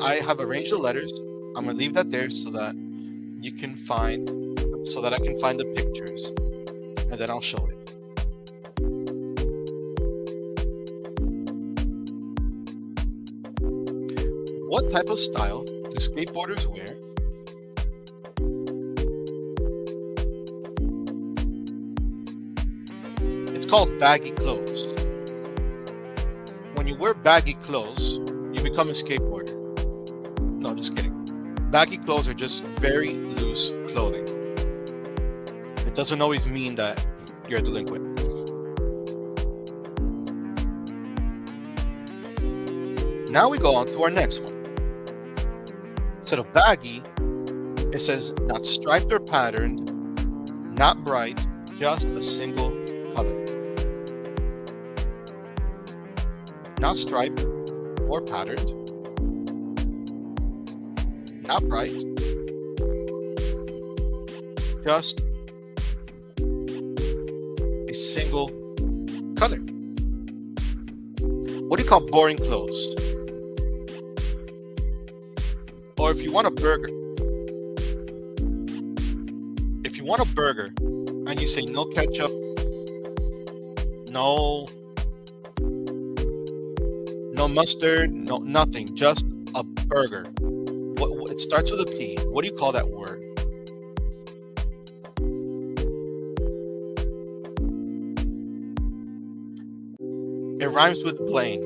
I have arranged the letters. I'm gonna leave that there so that I can find the pictures, and then I'll show it. What type of style do skateboarders wear? It's called baggy clothes. When you wear baggy clothes, you become a skateboarder. No, just kidding. Baggy clothes are just very loose clothing. It doesn't always mean that you're a delinquent. Now we go on to our next one. Instead of baggy, it says not striped or patterned, not bright, just a single color. Not striped or patterned, not bright, just a single color. What do you call boring clothes? Or if you want a burger, and you say no ketchup, no mustard, no nothing, just a burger. It starts with a P. What do you call that word? rhymes with plain.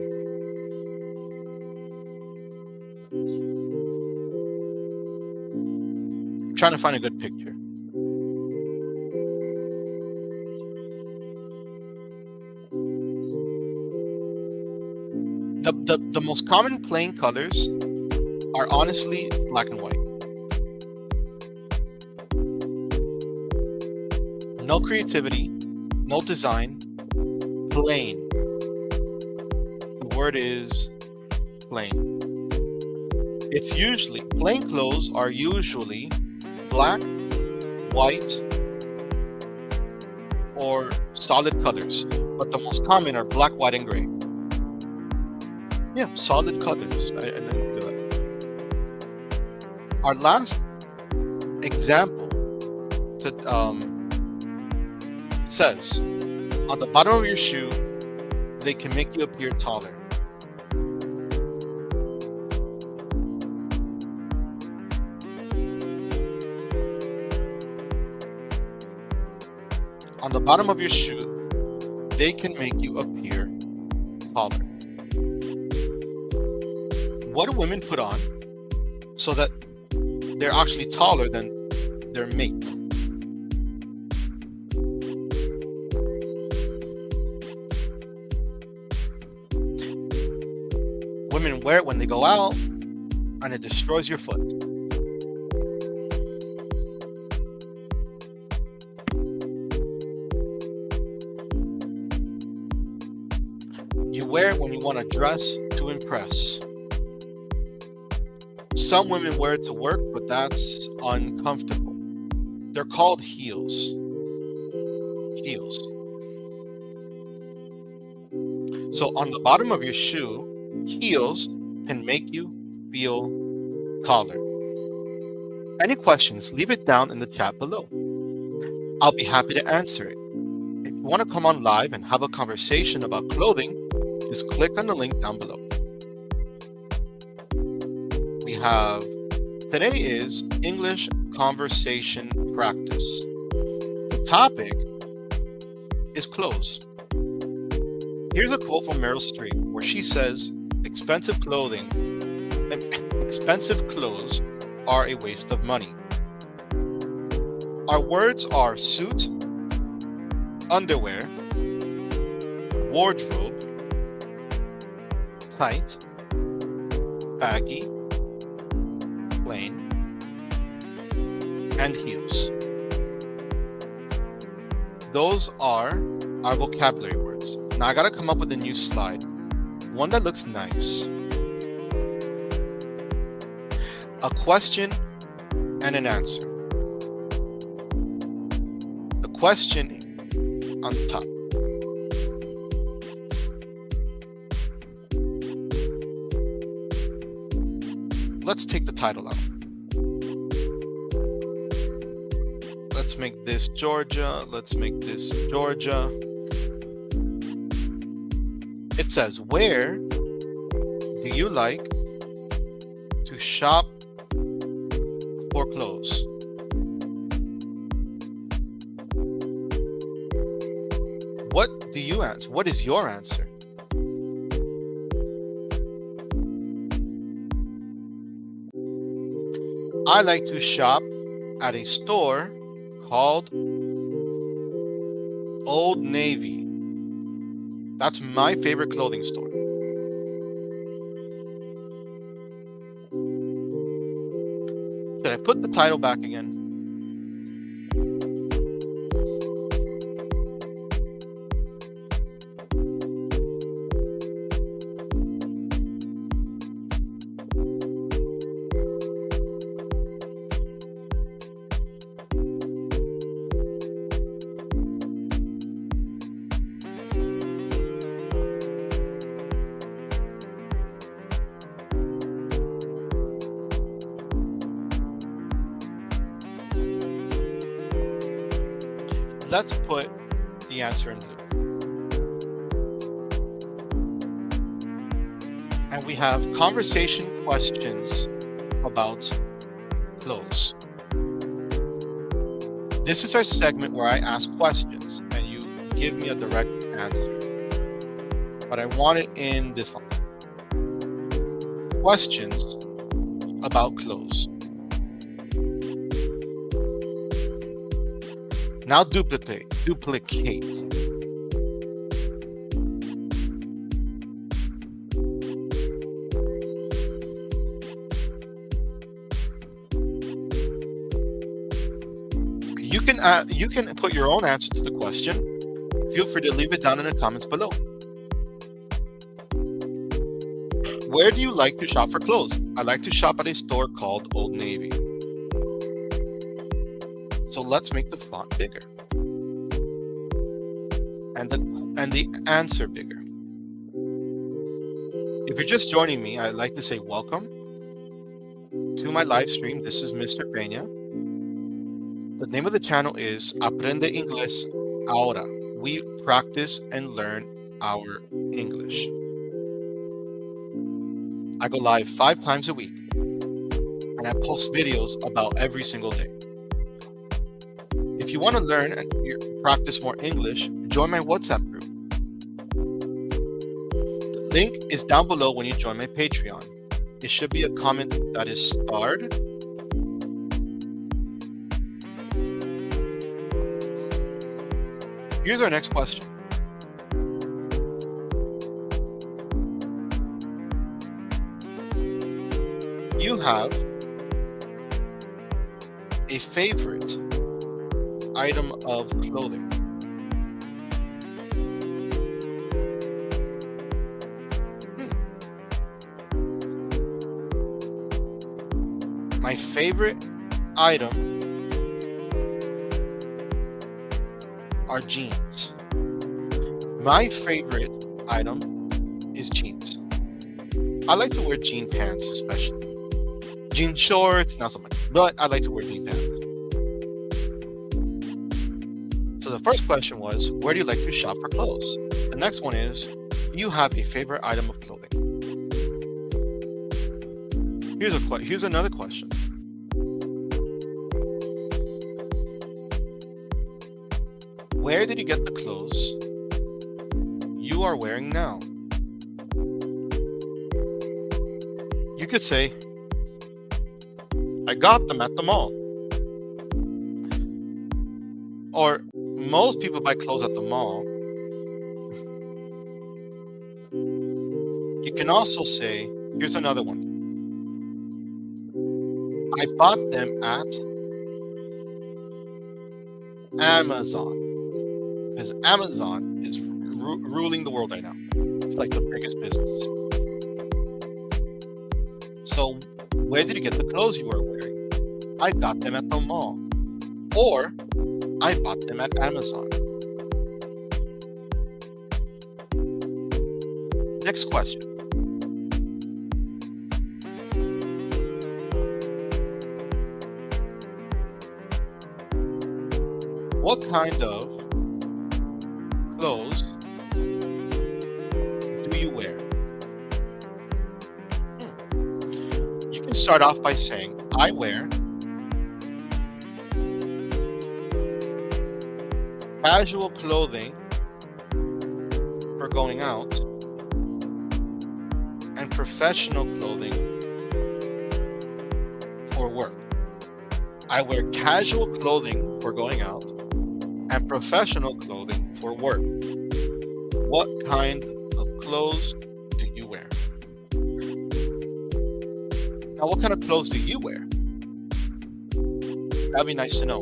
I'm trying to find a good picture. The most common plain colors are honestly black and white. No creativity, no design, plain. The word is plain. It's usually, plain clothes are usually black, white, or solid colors, but the most common are black, white, and gray. Yeah, solid colors. I didn't do that. Our last example says, on the bottom of your shoe, they can make you appear taller. On the bottom of your shoe, they can make you appear taller. What do women put on so that they're actually taller than their mate? Women wear it when they go out, and it destroys your foot. You wear it when you want to dress to impress. Some women wear it to work, but that's uncomfortable. They're called heels. Heels. So on the bottom of your shoe, heels can make you feel taller. Any questions, leave it down in the chat below. I'll be happy to answer it. If you want to come on live and have a conversation about clothing, just click on the link down below. We have, today is English conversation practice. The topic is clothes. Here's a quote from Meryl Streep where she says, expensive clothes are a waste of money. Our words are suit, underwear, wardrobe, tight, baggy, plain, and heels. Those are our vocabulary words. Now I gotta come up with a new slide, one that looks nice. A question and an answer. The question on top. Let's take the title out. Let's make this Georgia. Let's make this Georgia. It says, where do you like to shop for clothes? What do you answer? What is your answer? I like to shop at a store called Old Navy. That's my favorite clothing store. Should I put the title back again? Let's put the answer in blue. And we have conversation questions about clothes. This is our segment where I ask questions and you give me a direct answer. but I want it in this font. Questions about clothes. Now duplicate. You can put your own answer to the question. Feel free to leave it down in the comments below. Where do you like to shop for clothes? I like to shop at a store called Old Navy. So let's make the font bigger and the answer bigger. If you're just joining me, I'd like to say welcome to my live stream. This is Mr. Peña. The name of the channel is Aprende Inglés Ahora. We practice and learn our English. I go live 5 times a week, and I post videos about every single day. If you want to learn and practice more English, join my WhatsApp group. The link is down below when you join my Patreon. It should be a comment that is starred. Here's our next question. You have a favorite item of clothing. My favorite item are jeans. My favorite item is jeans. I like to wear jean pants, especially. Jean shorts, not so much, but I like to wear jean pants. So the first question was, where do you like to shop for clothes? The next one is, do you have a favorite item of clothing? Here's another question. Where did you get the clothes you are wearing now? You could say, I got them at the mall. Or most people buy clothes at the mall. You can also say, here's another one. I bought them at Amazon. Because Amazon is ruling the world right now. It's like the biggest business. So, where did you get the clothes you were wearing? I got them at the mall. Or, I bought them at Amazon. Next question. What kind of clothes do you wear? You can start off by saying, I wear casual clothing for going out and professional clothing for work. I wear casual clothing for going out and professional clothing for work. What kind of clothes do you wear? Now, what kind of clothes do you wear? That'd be nice to know.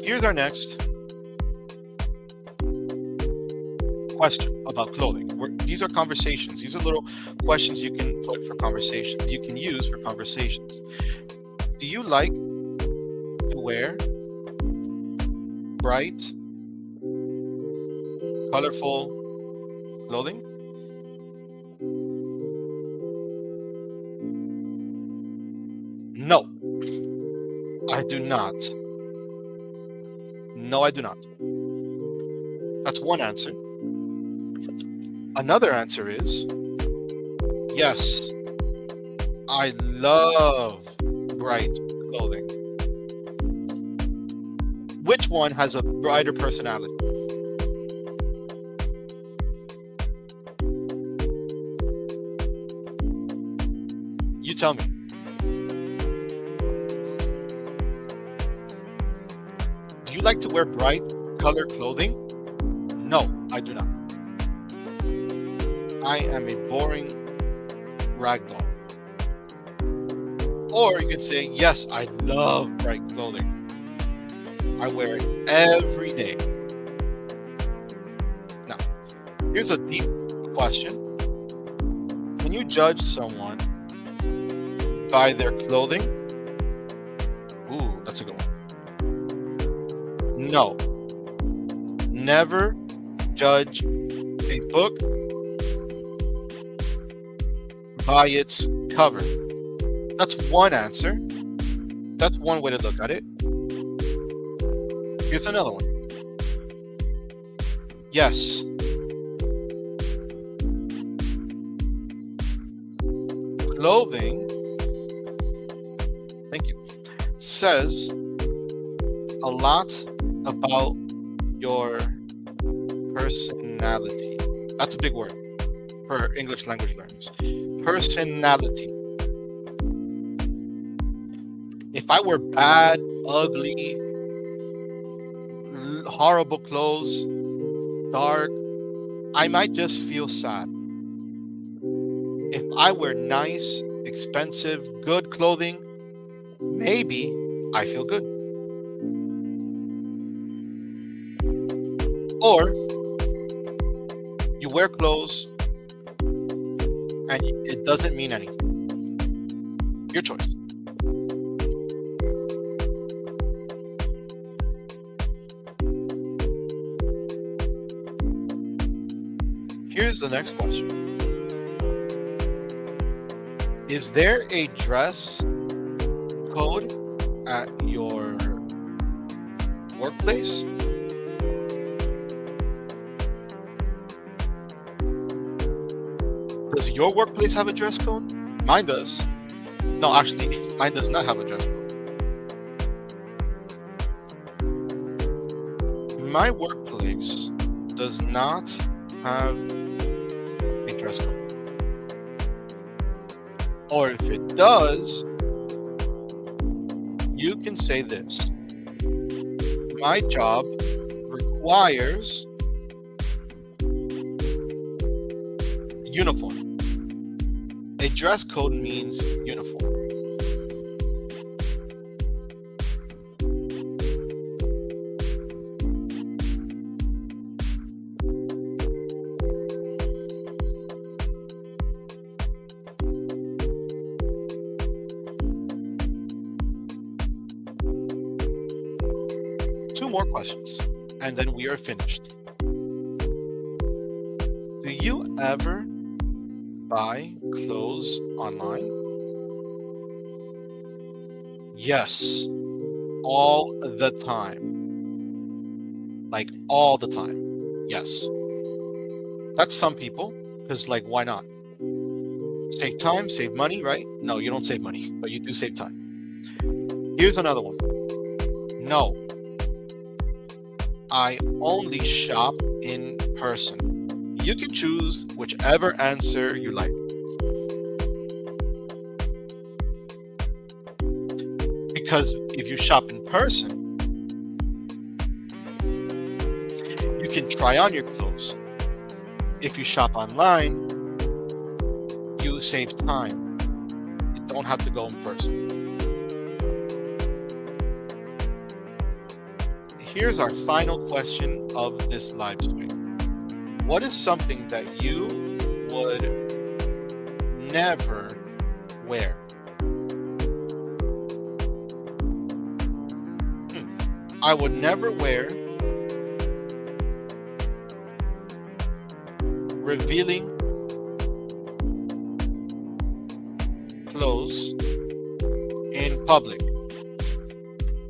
Here's our next question about clothing. These are conversations. These are little questions you can put for conversations. You can use for conversations. Do you like to wear bright, colorful clothing? No, I do not. No, I do not. That's one answer. Another answer is, yes, I love bright clothing? Which one has a brighter personality? You tell me. Do you like to wear bright color clothing? No, I do not. I am a boring ragdoll. Or you can say, yes, I love bright clothing. I wear it every day. Now, here's a deep question. Can you judge someone by their clothing? Ooh, that's a good one. No. Never judge a book by its cover. That's one answer. That's one way to look at it. Here's another one. Yes. Clothing, thank you, says a lot about your personality. That's a big word for English language learners. Personality. If I wear bad, ugly, horrible clothes, dark, I might just feel sad. If I wear nice, expensive, good clothing, maybe I feel good. Or you wear clothes and it doesn't mean anything. Your choice. Here's the next question. Is there a dress code at your workplace? Does your workplace have a dress code? Mine does. No, actually, mine does not have a dress code. My workplace does not have a dress code. Or if it does, you can say this. My job requires uniform. A dress code means uniform. Two more questions, and then we are finished. Do you ever buy clothes online? Yes, all the time. Like all the time. Yes. That's some people, because like, why not? Save time, save money, right? No, you don't save money, but you do save time. Here's another one. No. I only shop in person. You can choose whichever answer you like. Because if you shop in person, you can try on your clothes. If you shop online, you save time. You don't have to go in person. Here's our final question of this live stream. What is something that you would never wear? I would never wear revealing clothes in public.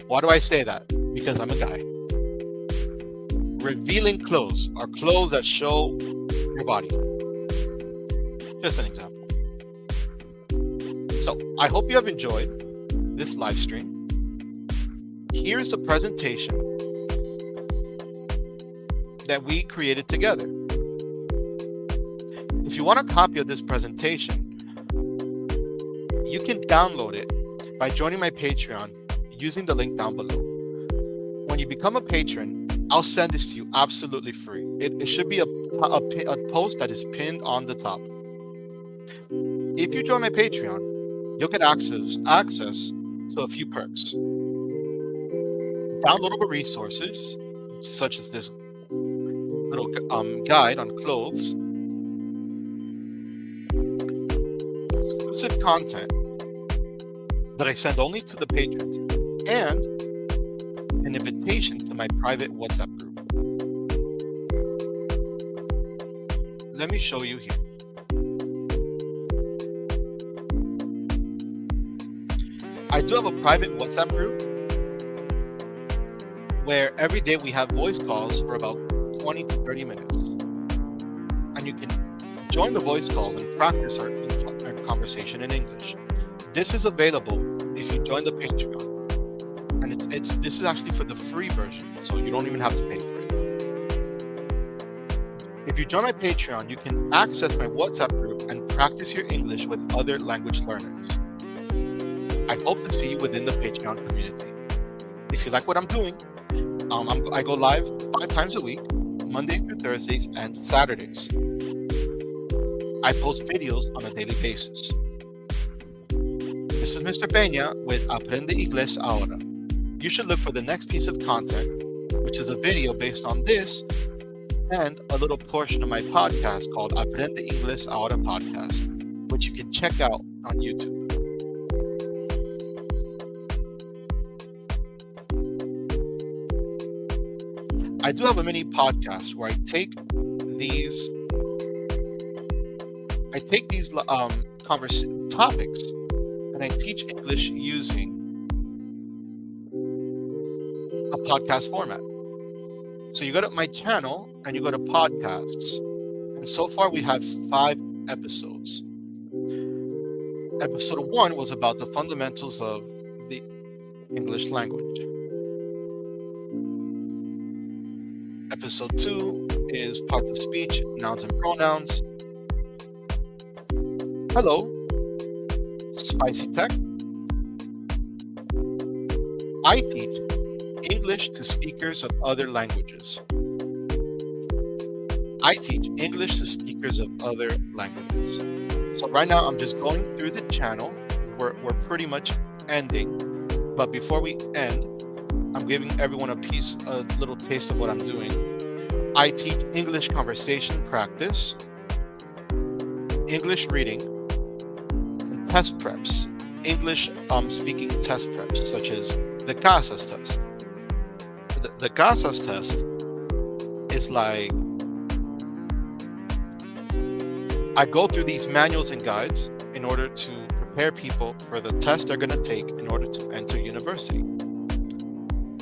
Why do I say that? Because I'm a guy. Revealing clothes are clothes that show your body. Just an example. So I hope you have enjoyed this live stream. Here's the presentation that we created together. If you want a copy of this presentation, you can download it by joining my Patreon using the link down below. When you become a patron, I'll send this to you absolutely free. It should be a post that is pinned on the top. If you join my Patreon, you'll get access to a few perks. Downloadable resources, such as this little guide on clothes, exclusive content that I send only to the patrons, and an invitation to my private WhatsApp group. Let me show you here. I do have a private WhatsApp group where every day we have voice calls for about 20 to 30 minutes. And you can join the voice calls and practice our conversation in English. This is available if you join the Patreon. And this is actually for the free version, so you don't even have to pay for it. If you join my Patreon, you can access my WhatsApp group and practice your English with other language learners. I hope to see you within the Patreon community. If you like what I'm doing, I go live 5 times a week, Mondays through Thursdays and Saturdays. I post videos on a daily basis. This is Mr. Peña with Aprende Inglés Ahora. You should look for the next piece of content, which is a video based on this and a little portion of my podcast called Aprende Inglés Ahora Podcast, which you can check out on YouTube. I do have a mini podcast where I take these topics and I teach English using a podcast format. So you go to my channel and you go to podcasts, and so far we have 5 episodes. Episode 1 was about the fundamentals of the English language. Episode 2 is parts of speech, nouns and pronouns. Hello, Spicy Tech. I teach English to speakers of other languages. I teach English to speakers of other languages. So right now I'm just going through the channel. We're pretty much ending. But before we end, I'm giving everyone a little taste of what I'm doing. I teach English conversation practice, English reading, and test preps. English speaking test preps, such as the CASAS test. The CASAS test is like, I go through these manuals and guides in order to prepare people for the test they're going to take in order to enter university.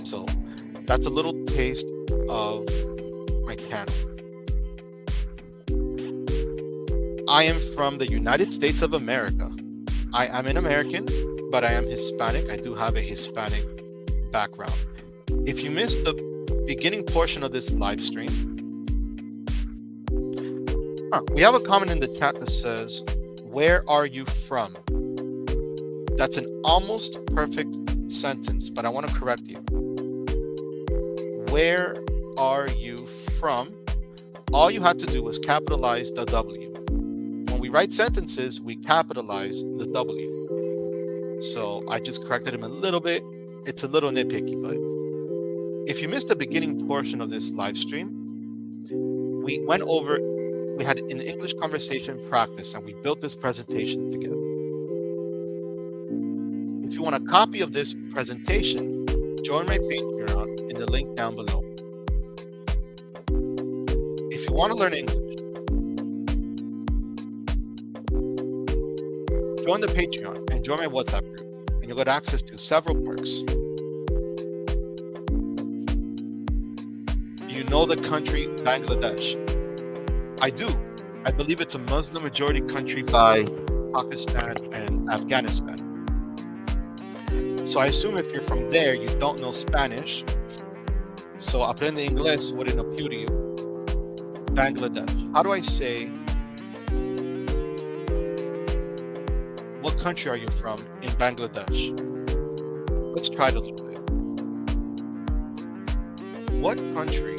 So that's a little taste of my channel. I am from the United States of America. I am an American, but I am Hispanic. I do have a Hispanic background. If you missed the beginning portion of this live stream, we have a comment in the chat that says, "Where are you from?" That's an almost perfect sentence, but I want to correct you. Where are you from? All you had to do was capitalize the W. When we write sentences, we capitalize the W. So I just corrected him a little bit. It's a little nitpicky, but if you missed the beginning portion of this live stream, we had an English conversation practice and we built this presentation together. If you want a copy of this presentation, join my Patreon in the link down below. If you want to learn English, join the Patreon and join my WhatsApp group, and you'll get access to several perks. You know the country Bangladesh? I do. I believe it's a Muslim majority country by Pakistan and Afghanistan. So I assume if you're from there, you don't know Spanish. So aprende inglés wouldn't appeal to you. Bangladesh. How do I say, what country are you from in Bangladesh? Let's try it a little bit. What country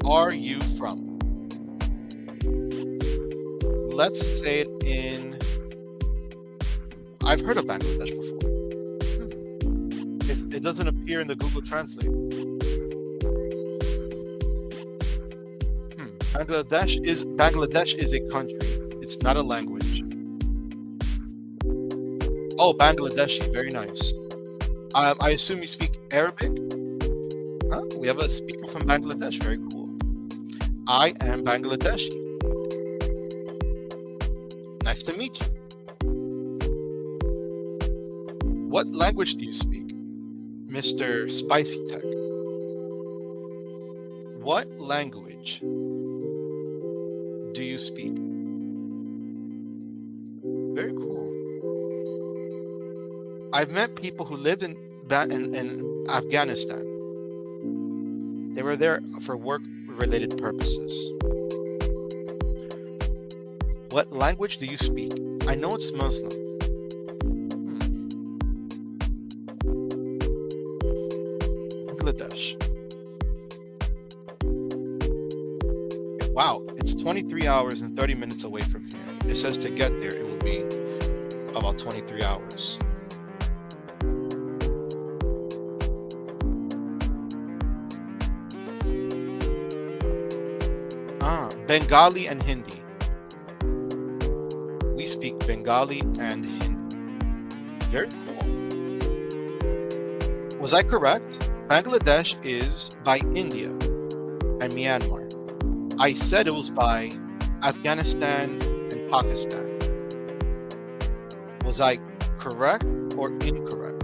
are you from? Let's say it in, I've heard of Bangladesh before. It doesn't appear in the Google Translate. Bangladesh is a country. It's not a language. Oh, Bangladeshi, very nice. I assume you speak Arabic? Huh? We have a speaker from Bangladesh, very cool. I am Bangladeshi. Nice to meet you. What language do you speak, Mr. Spicy Tech? What language do you speak? Very cool. I've met people who lived in Afghanistan. They were there for work-related purposes. What language do you speak? I know it's Muslim. Bangladesh. Wow, it's 23 hours and 30 minutes away from here. It says to get there, it will be about 23 hours. Bengali and Hindi. We speak Bengali and Hindi. Very cool. Was I correct? Bangladesh is by India and Myanmar. I said it was by Afghanistan and Pakistan. Was I correct or incorrect?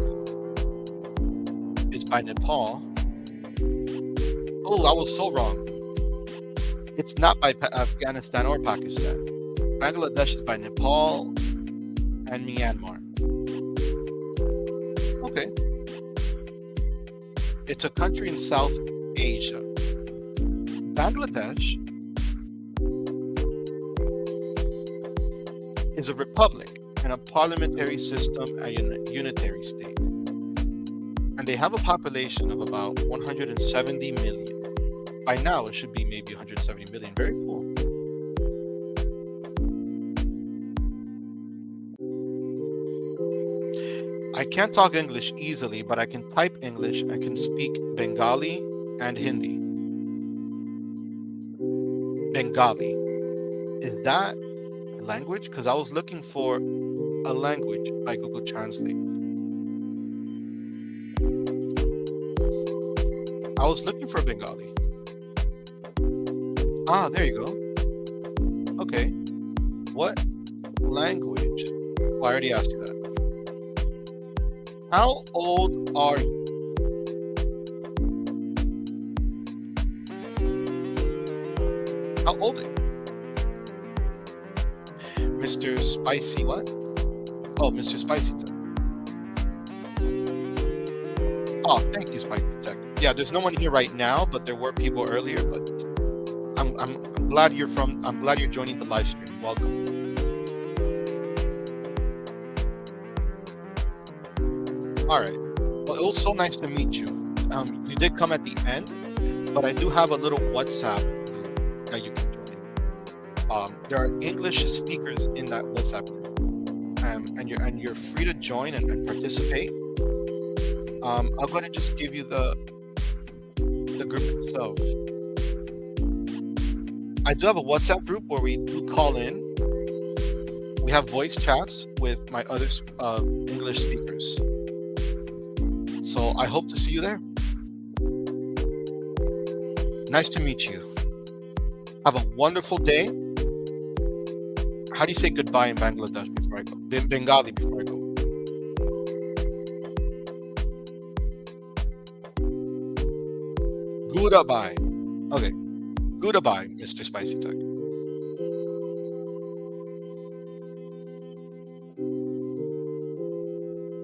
It's by Nepal. Oh, I was so wrong. It's not by Afghanistan or Pakistan. Bangladesh is by Nepal and Myanmar. Okay. It's a country in South Asia. Bangladesh is a republic and a parliamentary system, a unitary state. And they have a population of about 170 million. By now, it should be maybe 170 million. Very cool. I can't talk English easily, but I can type English. I can speak Bengali and Hindi. Bengali. Is that a language? Because I was looking for a language by Google Translate. I was looking for Bengali. Ah, there you go. Okay. What language? Oh, I already asked you that. How old are you? How old are you? Mr. Spicy what? Oh, Mr. Spicy Tech. Oh, thank you, Spicy Tech. Yeah, there's no one here right now, but there were people earlier, but I'm glad you're joining the live stream. Welcome. All right. Well, it was so nice to meet you. You did come at the end, but I do have a little WhatsApp group that you can join. There are English speakers in that WhatsApp group, and you're free to join and participate. I'm going to just give you the group itself. I do have a WhatsApp group where we do call in. We have voice chats with my other English speakers. So I hope to see you there. Nice to meet you. Have a wonderful day. How do you say goodbye in Bangladesh before I go? Bengali before I go. Goodbye. Okay. Goodbye, Mr. Spicy Tech.